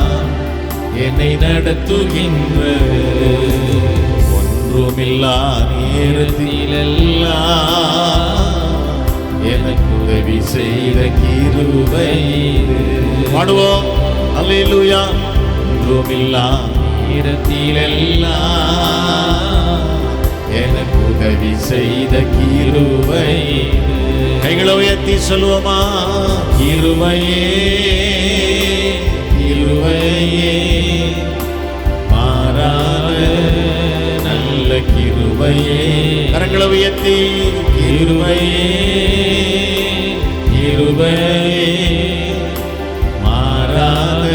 என்னை நடத்துகின்றது. ஒன்றுமில்லா நேரத்திலெல்லாம் எனக்கு உதவி செய்த கிருபை. பாடுவோம் அல்லேலூயா. ஒன்றுமில்லா நேரத்திலெல்லாம் எனக்கு உதவி செய்த கிருபை. கைகளை உயர்த்தி சொல்லுவோமா? கிருபையே கிருபையே மாறாத நல்ல கிருபையே. கரங்களை உயர்த்தி கிருபையே கிருபையே மாறாத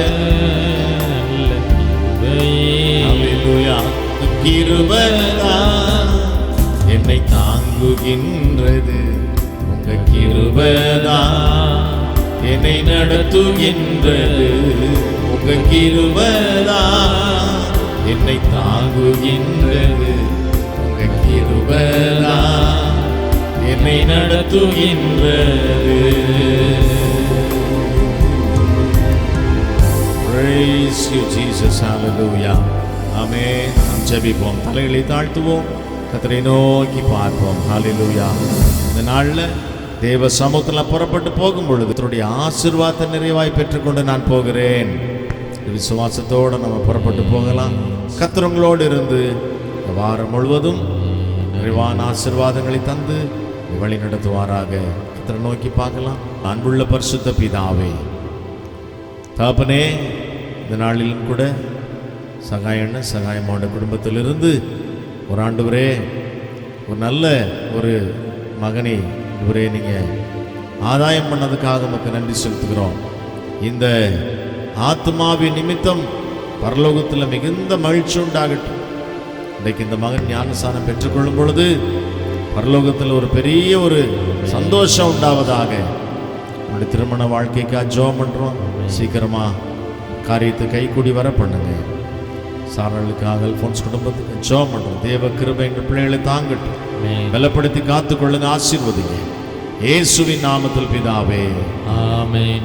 நல்ல கிருபையே. அல்லேலூயா. கிருபைதான் என்னை தாங்குகின்றது, உங்க கிருபைதான் என்னை நடத்துகின்றது, உங்க கிருபைதான் என்னை தாங்குகின்றது, உங்க கிருபைதான் என்னை நடத்துகின்றது. Praise you Jesus. Hallelujah. ஆமென். நாம் ஜெபிப்போம். தலைகளை தாழ்த்துவோம். கர்த்தரை நோக்கி பார்ப்போம். ஹல்லேலூயா. இந்த நாள்ல தேவ சமூகத்தில் புறப்பட்டு போகும் பொழுது கர்த்தருடைய ஆசீர்வாதத்தை நிறைவாய் பெற்றுக்கொண்டு நான் போகிறேன். விசுவாசத்தோடு நம்ம புறப்பட்டு போகலாம். கர்த்தர் உங்களோடு இருந்து இந்த வாரம் முழுவதும் நிறைவான ஆசீர்வாதங்களை தந்து வழி நடத்துவாராக. கர்த்தரை நோக்கி பார்க்கலாம். அன்புள்ள பரிசுத்த பிதாவே, தகப்பனே, இந்த நாளிலும் கூட சகாயமான குடும்பத்திலிருந்து ஒரு ஆண்டவரே ஒரு நல்ல ஒரு மகனை இவரே நீங்கள் ஆதாயம் பண்ணதுக்காக நமக்கு நன்றி செலுத்துகிறோம். இந்த ஆத்மாவின் நிமித்தம் பரலோகத்தில் மிகுந்த மகிழ்ச்சி உண்டாகட்டும். இன்றைக்கு இந்த மகன் ஞானஸ்நானம் பெற்றுக்கொள்ளும் பொழுது பரலோகத்தில் ஒரு பெரிய ஒரு சந்தோஷம் உண்டாவதாக. நம்முடைய திருமண வாழ்க்கைக்காக ஜெபம் பண்ணுறோம். சீக்கிரமாக காரியத்தை கைக்கூடி வர பண்ணுங்க. சாரலுக்காக அல்போன்ஸ் குடும்பத்துக்கு ஜெபம் பண்ணுறோம். தேவ கிருபை எங்கள் பிள்ளைகளை தாங்கட்டும், பலப்படுத்தி காத்துக்கொள்ளுங்க, ஆசீர்வதிங்க. இயேசுவின் நாமத்தில் பிதாவே, ஆமென்.